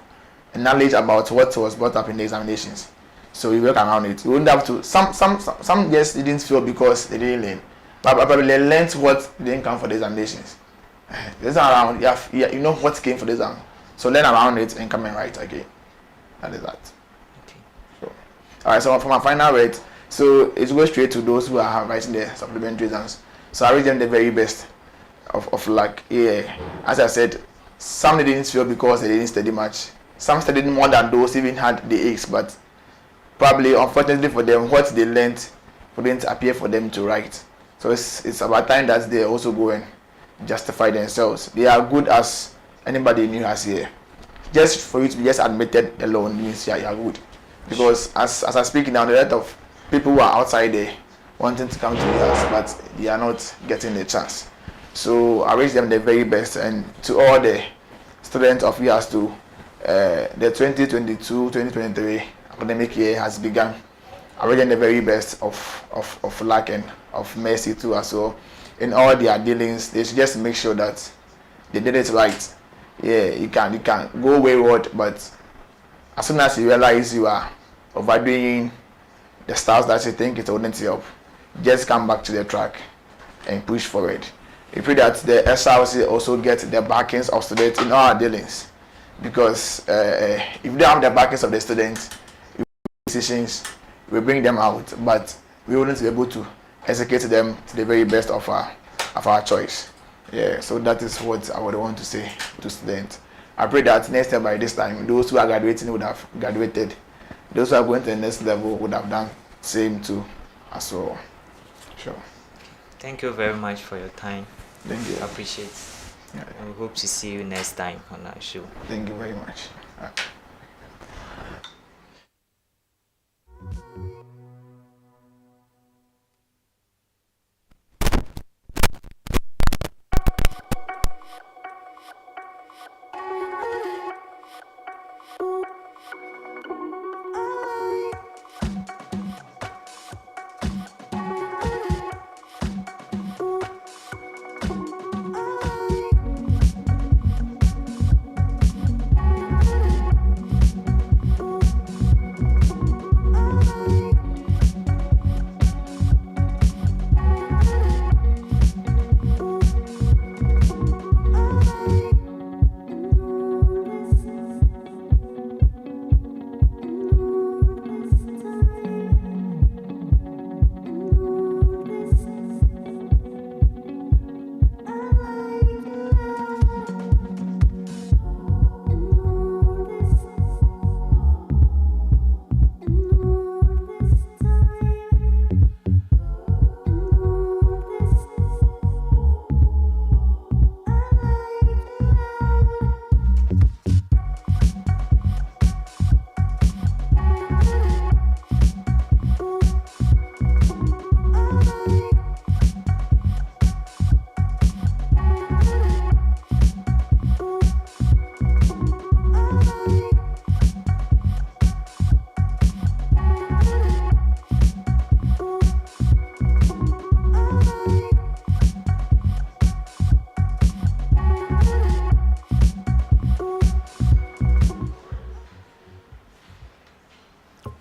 a knowledge about what was brought up in the examinations. So you work around it. You wouldn't have to. Some just didn't feel because they didn't learn, but probably they learned what didn't come for the examinations. This around, you know what came for the exam. So learn around it and come and write again. That is that. Okay. So, all right. So for my final rate, so it goes straight to those who are writing the supplementary exams. So I rate them the very best of luck. Yeah. As I said, some they didn't feel because they didn't study much. Some studied more than those even had the A's, but probably unfortunately for them, what they learned wouldn't appear for them to write. So it's about time that they also go and justify themselves. They are good as anybody new has here. Just for you to be just admitted alone means you are good. Because as I speak now, there are a lot of people who are outside there wanting to come to the house, but they are not getting the chance. So I wish them the very best, and to all the students of years to the 2022-2023 academic year has begun. I wish them the very best of luck and of mercy too as well. In all their dealings, they should just make sure that they did it right. Yeah, you can go wayward, but as soon as you realize you are overdoing the styles that you think it wouldn't help, just come back to the track and push forward. We pray that the SRC also get the backings of students in all our dealings, because if they have the backings of the students, decisions we bring them out, but we wouldn't be able to execute them to the very best of our choice. Yeah, so that is what I would want to say to students. I pray that next time by this time, those who are graduating would have graduated. Those who are going to the next level would have done same too as well. Sure. Thank you very much for your time. Thank you. I appreciate it. Yeah. And we hope to see you next time on our show. Thank you very much.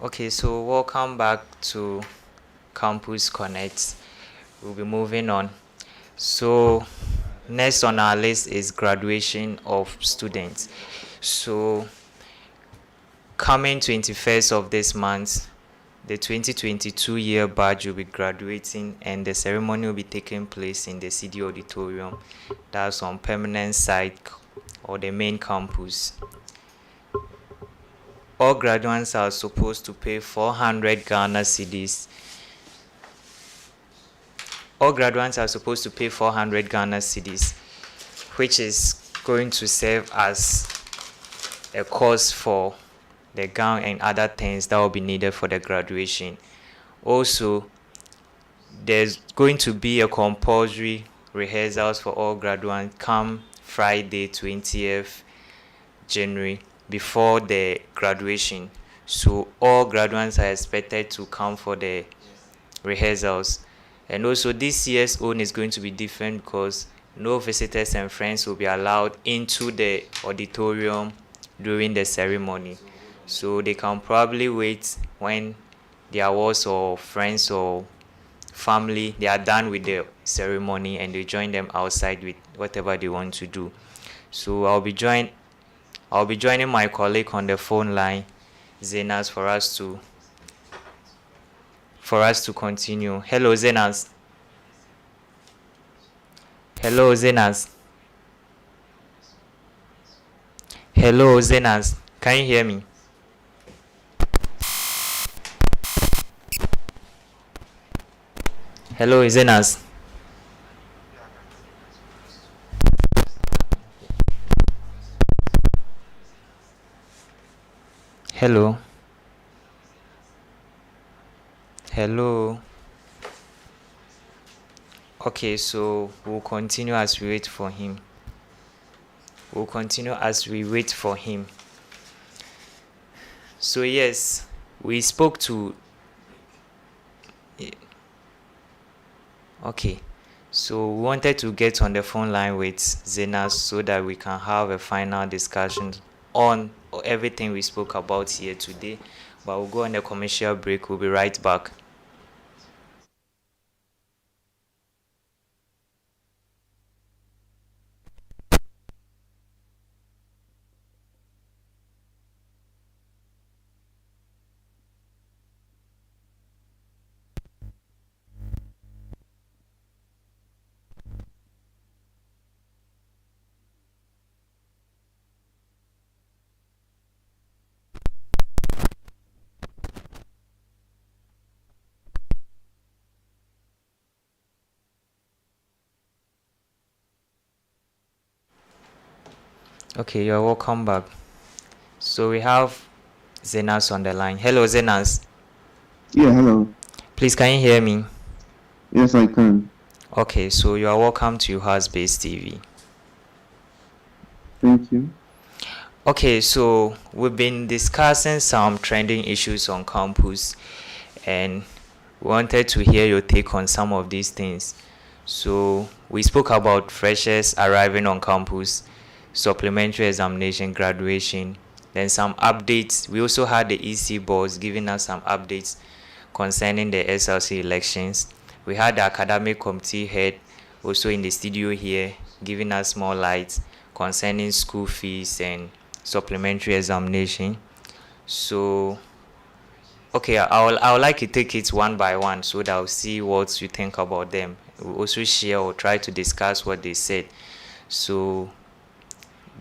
Okay, so welcome back to Campus Connect. We'll be moving on. So next on our list is graduation of students. So coming 21st of this month, the 2022 year batch will be graduating, and the ceremony will be taking place in the CD auditorium. That's on permanent site or the main campus. All graduates are supposed to pay 400 Ghana cedis. All graduates are supposed to pay 400 Ghana cedis, which is going to serve as a cost for the gown and other things that will be needed for the graduation. Also, there's going to be a compulsory rehearsals for all graduates come Friday 20th January before the graduation. So all graduates are expected to come for the rehearsals. And also this year's own is going to be different because no visitors and friends will be allowed into the auditorium during the ceremony. So they can probably wait when their was or friends or family they are done with the ceremony and they join them outside with whatever they want to do. So I'll be joining my colleague on the phone line, Zenas, for us to continue. Hello Zenas. Hello Zenas. Hello Zenas. Can you hear me? Hello Zenas. Hello. Hello. Okay, so we'll continue as we wait for him. We'll continue as we wait for him. So yes, we spoke to. Okay, so we wanted to get on the phone line with Zenas so that we can have a final discussion on everything we spoke about here today. But we'll go on a commercial break. We'll be right back. Okay, you're welcome back. So we have Zenas on the line. Hello, Zenas. Yeah, hello. Please, can you hear me? Yes, I can. Okay, so you are welcome to House-Based TV. Thank you. Okay, so we've been discussing some trending issues on campus and wanted to hear your take on some of these things. So we spoke about freshers arriving on campus, supplementary examination, graduation, then some updates. We also had the EC boss giving us some updates concerning the SLC elections. We had the academic committee head also in the studio here giving us more light concerning school fees and supplementary examination. So okay, I would like to take it one by one so that I'll see what you think about them. We'll also share or try to discuss what they said. So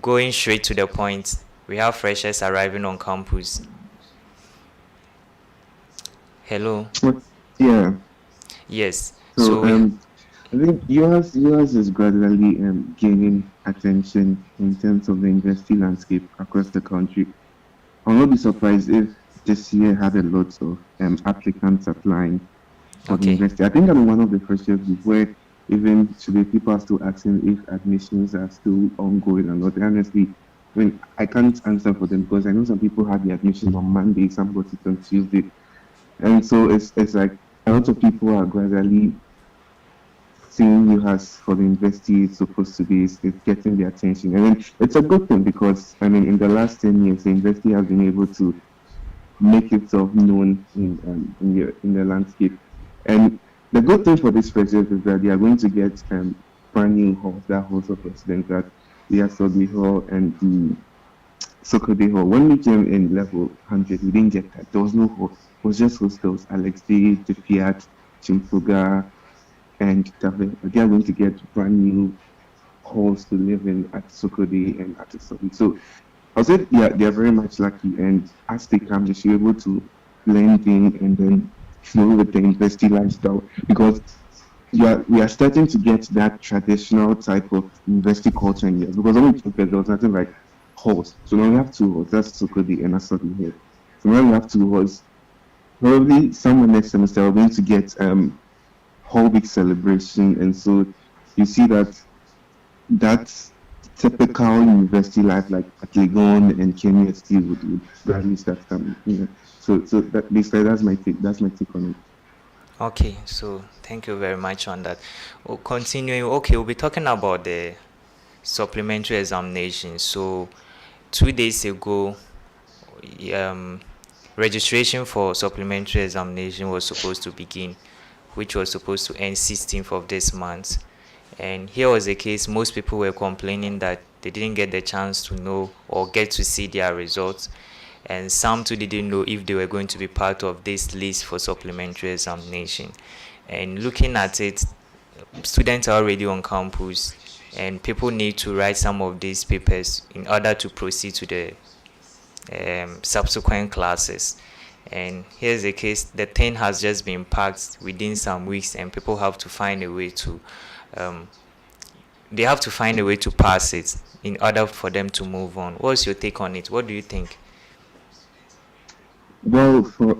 going straight to the point, we have freshers arriving on campus. Hello. Yeah. Yes. So I think US is gradually gaining attention in terms of the university landscape across the country. I'll not be surprised if this year had a lot of applicants applying for the Okay. university. I think I'm one of the first years where even today people are still asking if admissions are still ongoing or not. Honestly, I mean, I can't answer for them because I know some people had the admission on Monday, some got it on Tuesday. And so it's like a lot of people are gradually seeing you as for the university it's supposed to be is getting the attention. And then it's a good thing because I mean in the last 10 years the university has been able to make itself known in the landscape. And the good thing for this project is that they are going to get brand new halls that holds of residents that the Asobi Hall and the Sokode Hall. When we came in level 100, we didn't get that. There was no hall. It was just hostels. Alex D, the Fiat, Chimfuga, and they are going to get brand new halls to live in at Sokode and at Asobi. So I'll say they are very much lucky, and as they come, they should be able to blend in and then flow with the university lifestyle because we are starting to get that traditional type of university culture in here. Because when we took it, there was nothing like halls. So now we have two halls. That's Sokodi and Asobi here. So now we have two halls. Probably somewhere next semester we're going to get whole big celebration, and so you see that's typical university life like at Legon and Kenya still would gradually start coming. So that's my take. That's my take on it. Okay, so thank you very much on that. Continuing, okay, we'll be talking about the supplementary examination. So 2 days ago, um, registration for supplementary examination was supposed to begin, which was supposed to end 16th of this month. And here was the case, most people were complaining that they didn't get the chance to know or get to see their results. And some too didn't know if they were going to be part of this list for supplementary examination. And looking at it, students are already on campus and people need to write some of these papers in order to proceed to the subsequent classes. And here's the case, the thing has just been packed within some weeks and people have to find a way to um, they have to find a way to pass it in order for them to move on. What's your take on it? What do you think? Well, for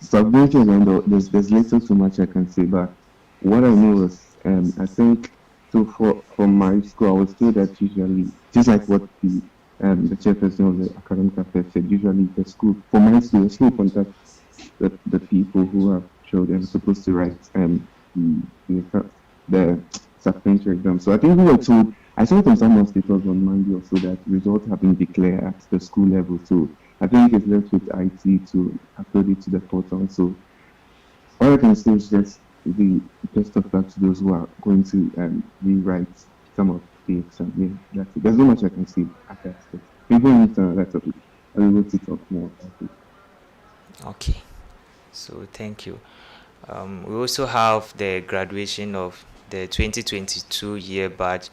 submission, and there's little too much I can say, but what I know is, I think, so for my school, I was told that usually, just like what the chairperson of the academic affairs said, usually for my school, the school contacts the people who have children supposed to write the supplementary exam. So I think we were told, I saw it on someone status on Monday also that results have been declared at the school level. So I think it's left with IT to upload it to the portal. So all I can say is just the best of luck to those who are going to rewrite some of the exam. Yeah, that's it. There's not much I can say at that stage. People need to that topic. I will to talk more about it. Okay, so thank you. We also have the graduation of the 2022 year batch,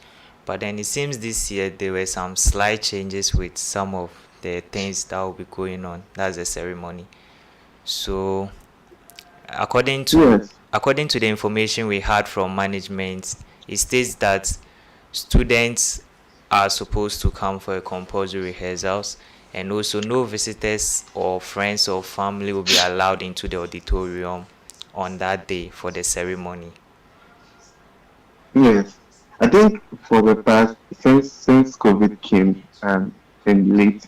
but then it seems this year there were some slight changes with some of the things that will be going on. That's the ceremony. So according to Yes. according to the information we had from management, it states that students are supposed to come for a compulsory rehearsals, and also no visitors or friends or family will be allowed into the auditorium on that day for the ceremony. Yes. I think for the past since COVID came in late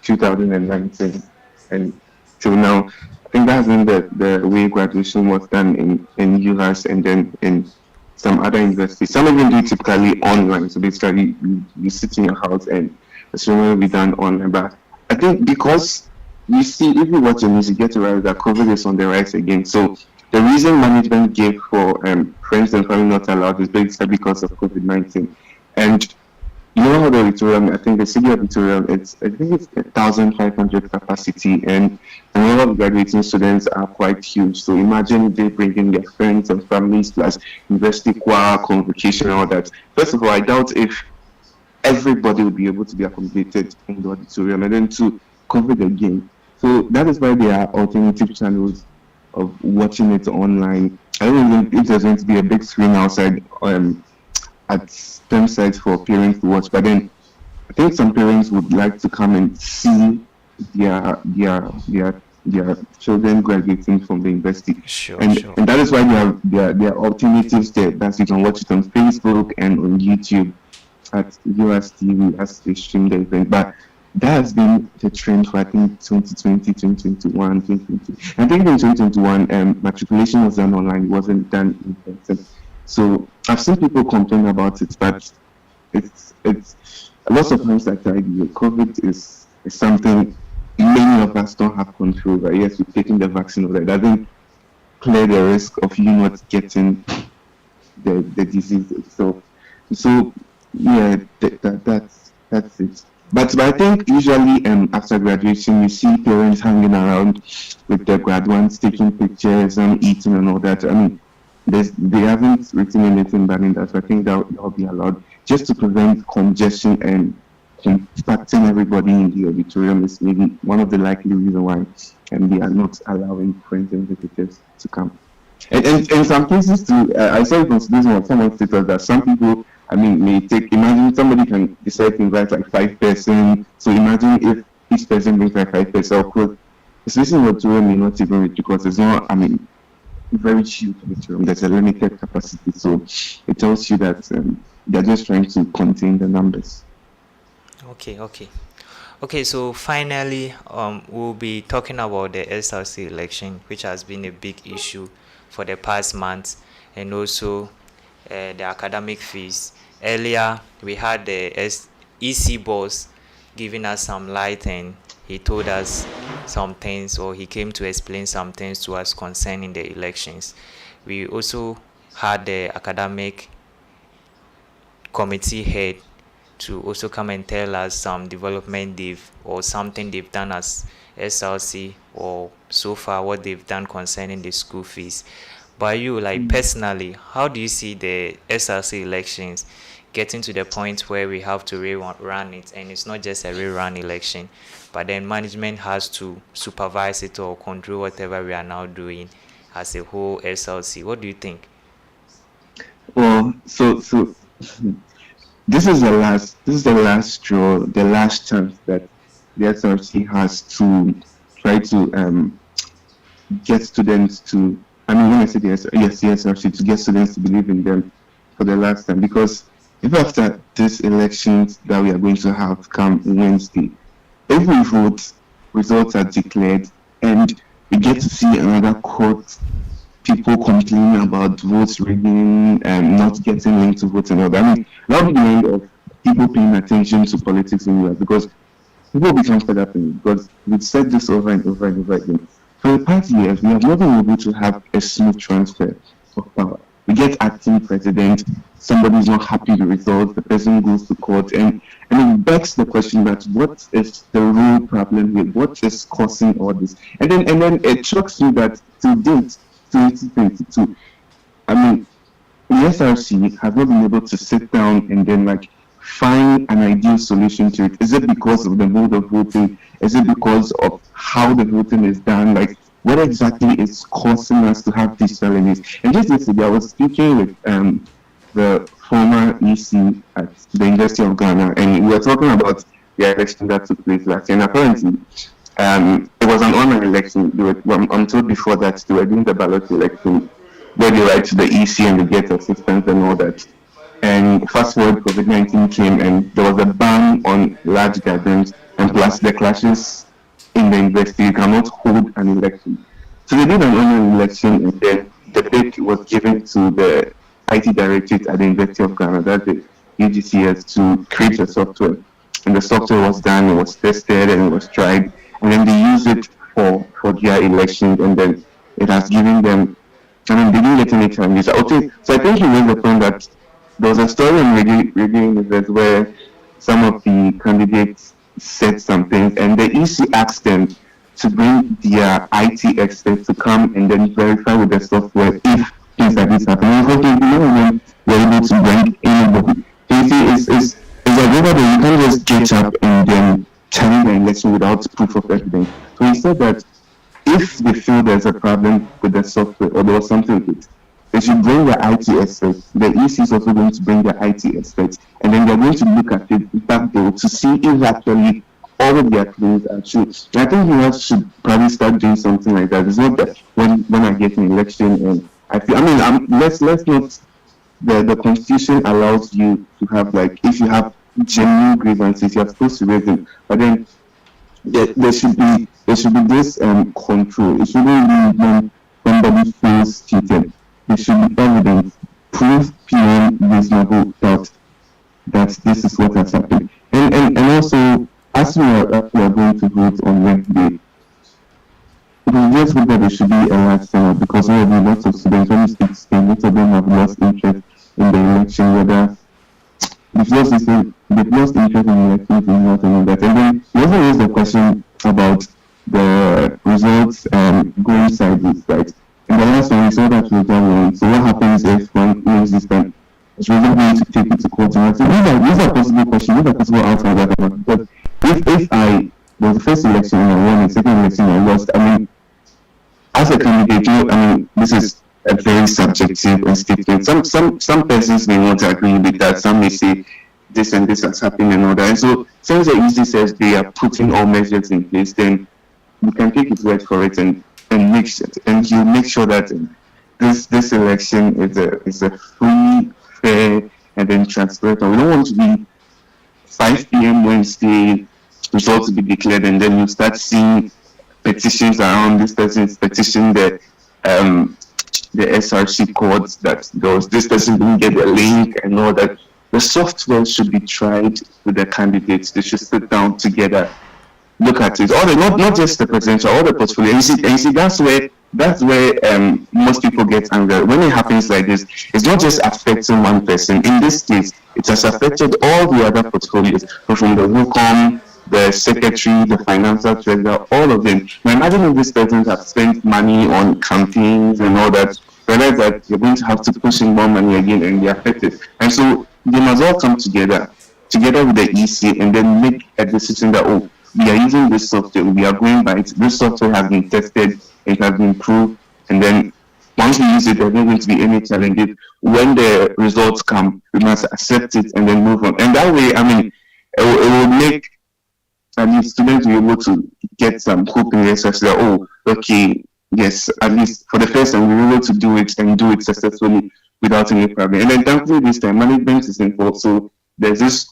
2019 and till now, I think that's been the way graduation was done in UHAS and then in some other universities. Some of them do it typically online. So basically you sit in your house and the ceremony will be done online. But I think because you see, if you watch the news, you get to realize that COVID is on the rise again. So the reason management gave for friends and family not allowed is basically because of COVID-19. And you know how the auditorium, I think the city auditorium, I think it's 1,500 capacity, and the number of graduating students are quite huge. So imagine they bring in their friends and families plus university choir, convocation, and all that. First of all, I doubt if everybody will be able to be accommodated in the auditorium, and then to cover the game. So that is why there are alternative channels of watching it online. I don't know if there's going to be a big screen outside at STEM sites for parents to watch, but then I think some parents would like to come and see their children graduating from the university. Sure, and sure. and that is why there are alternatives there that you can watch it on Facebook and on YouTube at USTV as they stream the event. But that has been the trend for I think 2020, 2021, 2022. I think in 2021 matriculation was done online, it wasn't done in person. So I've seen people complain about it, but it's a lot of times like COVID is something many of us don't have control over. Yes, we're taking the vaccine, but that doesn't clear the risk of you not getting the disease itself. So yeah, that's it. But I think usually after graduation you see parents hanging around with their grad ones taking pictures and eating and all that. I mean, they haven't written anything banning that, so I think that'll be allowed just to prevent congestion and compacting everybody in the auditorium is maybe one of the likely reasons why they are not allowing friends and visitors to come. And in some cases too, I saw it on someone stated that some people, I mean, imagine somebody can decide to invite like 5 person. So imagine if each person brings like 5 person, of course, especially in the auditorium may not even reach because it's not, I mean, very cheap auditorium. There's a limited capacity. So it tells you that they're just trying to contain the numbers. Okay, so finally, we'll be talking about the SRC election, which has been a big issue for the past months, and also the academic fees. Earlier, we had the EC boss giving us some light, and he told us some things, or he came to explain some things to us concerning the elections. We also had the academic committee head to also come and tell us some development they've or something they've done as SLC, or so far what they've done concerning the school fees. But you, like personally, how do you see the SLC elections getting to the point where we have to rerun it, and it's not just a rerun election, but then management has to supervise it or control whatever we are now doing as a whole SLC? What do you think? Well, so this is the last straw, the last chance that the SRC has to try to get students to. I mean, when I say the SRC, to get students to believe in them for the last time. Because if after this elections that we are going to have come Wednesday, if we vote, results are declared, and we get to see another court, people complaining about votes rigging and not getting linked to votes and all that. I mean, that'll be the end of people paying attention to politics in US, because people become fed up in it, because we've said this over and over and over again. For the past years, we have not been able to have a smooth transfer of power. We get acting president, somebody's not happy with the results, the person goes to court, and it begs the question that what is the real problem here? What is causing all this? And then it shocks me that to date, 2022, I mean, the SRC has not been able to sit down and then find an ideal solution to it. Is it because of the mode of voting? Is it because of how the voting is done? What exactly is causing us to have these challenges? And just yesterday, I was speaking with the former EC at the University of Ghana, and we were talking about the election that took place last year. And apparently, it was an online election. I'm told before that they were doing the ballot election, where they write to the EC and they get assistance and all that. And fast forward, COVID-19 came, and there was a ban on large gatherings, and plus the clashes in the university. You cannot hold an election. So they did an online election, and then the bid was given to the IT Directorate at the University of Ghana, that's the UGCS, to create a software. And the software was done, it was tested, and it was tried. And then they used it for their elections, and then it has given them, I mean, they didn't get any challenges. Okay, so I think he made the point that there was a story in Radio Universe where some of the candidates said some things, and the EC asked them to bring their IT experts to come and then verify with the software if things like this happen. And okay, no one were able to bring anybody. So you see, it's like over there, you can't just get up and then challenge the election without proof of evidence. So he said that if they feel there's a problem with the software or there was something with it, they should bring their IT experts. The EC is also going to bring their IT experts, and then they're going to look at it back there to see if actually all of their claims are true. And I think US should probably start doing something like that. It's not that when I get an election and I feel, I mean, let's not. The Constitution allows you to have if you have genuine grievances, you're supposed to raise them, but then there should be this control. It shouldn't be when somebody feels cheated. There should be evidence, proof beyond reasonable doubt that this is what has happened. And also, as we are going to vote on Wednesday, we just hope that there should be a large turnout, because we have lots of students, when you speak to them, most of them have lost interest in the election, whether they've lost interest in elections and not and all that. And then we also raised the question about the results going sideways, right? And the last one, we saw that result wrong. So what happens if one wins this time? It's really going to take it to court. And I think these are possible questions, these are possible outcomes that I want. But if I was the first election and I won, the second election I lost, I mean, as a candidate, I mean, this is a very subjective statement. Some persons may not agree with that. Some may say this and this has happened and all that. And so since the EC says they are putting all measures in place, then we can take his word for it and make sure, and you make sure that this election is a free, fair, and then transparent. We don't want to be 5 p.m. Wednesday, results to be declared, and then you start seeing petitions around this person's petition, the SRC courts that this person didn't get the link and all that. the software should be tried with the candidates. They should sit down together, look at it. All the not just the presidential, all the portfolio. And you see that's where most people get angry. When it happens like this, it's not just affecting one person. In this case, it has affected all the other portfolios, from the WUCOM, the secretary, the financial treasurer, all of them. Now imagine if these persons have spent money on campaigns and all that, realize that you're going to have to push in more money again and be affected. And so they must all come together with the EC, and then make a decision that, oh, we are using this software, we are going by it, this software has been tested, it has been proved, and then once we use it, there's not going to be any challenges. When the results come, we must accept it and then move on. And that way, I mean, it will make at least students be able to get some hope in themselves that, oh, okay, yes, at least for the first time, we were able to do it and do it successfully without any problem. And then thankfully this time, management is involved, so there's this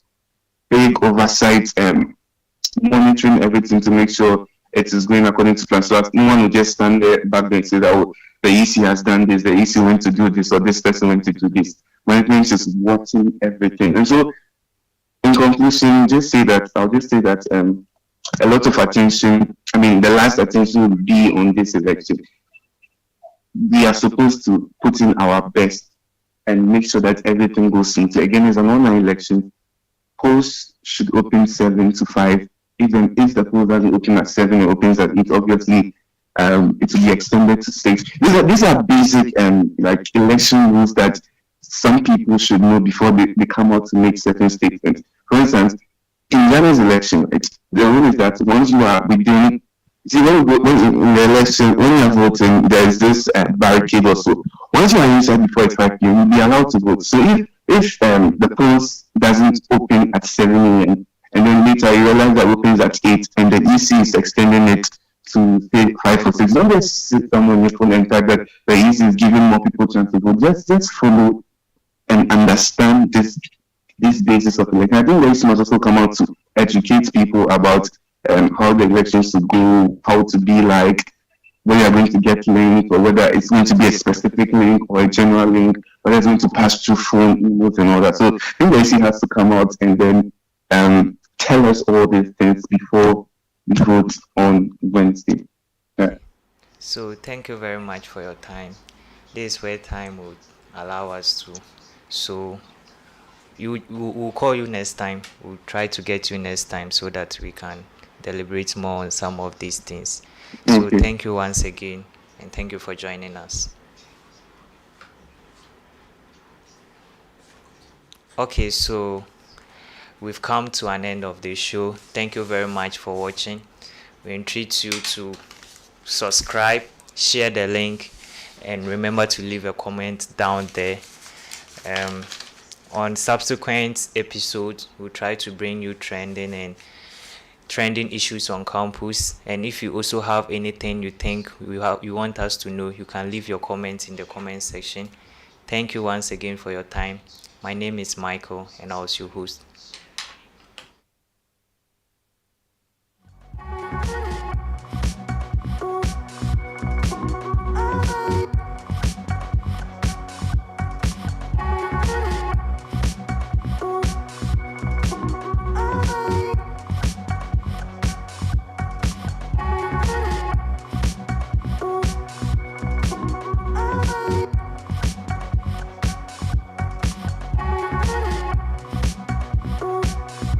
big oversight monitoring everything to make sure it is going according to plan. So no one will just stand there back there and say that, oh, the EC has done this, the EC went to do this, or this person went to do this. Management is watching everything. And so in conclusion, I'll just say that a lot of attention, I mean, the last attention will be on this election. We are supposed to put in our best and make sure that everything goes smoothly. Again, it's an online election. Polls should open 7 to 5. Even if the polls doesn't open at 7, it opens at 8. Obviously, it will be extended to 6. These are basic like election rules that some people should know before they come out to make certain statements. For instance, in Ghana's election, the rule is that once you are within, see, when in the election, when you are voting, there is this barricade also. Once you are inside before it's 5 p.m., you'll be allowed to vote. So if the polls doesn't open at 7 a.m., and then later you realize that it opens at 8, and the EC is extending it to say 5 or 6, don't just sit down on your phone and type that the EC is giving more people chance to vote. Just follow and understand this basis of election. I think the EC must also come out to educate people about how the elections should go, how to be like, whether you're going to get linked, or whether it's going to be a specific link or a general link, whether it's going to pass through phone, emails, and all that. So I think the EC has to come out and then tell us all these things before we vote on Wednesday. Yeah. So thank you very much for your time. This is where time would allow us to. So we'll call you next time. We'll try to get you next time so that we can deliberate more on some of these things. So Okay. thank you once again, and thank you for joining us. Okay, so we've come to an end of the show. Thank you very much for watching. We entreat you to subscribe, share the link, and remember to leave a comment down there. On subsequent episodes, we'll try to bring you trending issues on campus. And if you also have anything you think you want us to know, you can leave your comments in the comment section. Thank you once again for your time. My name is Michael, and I was your host.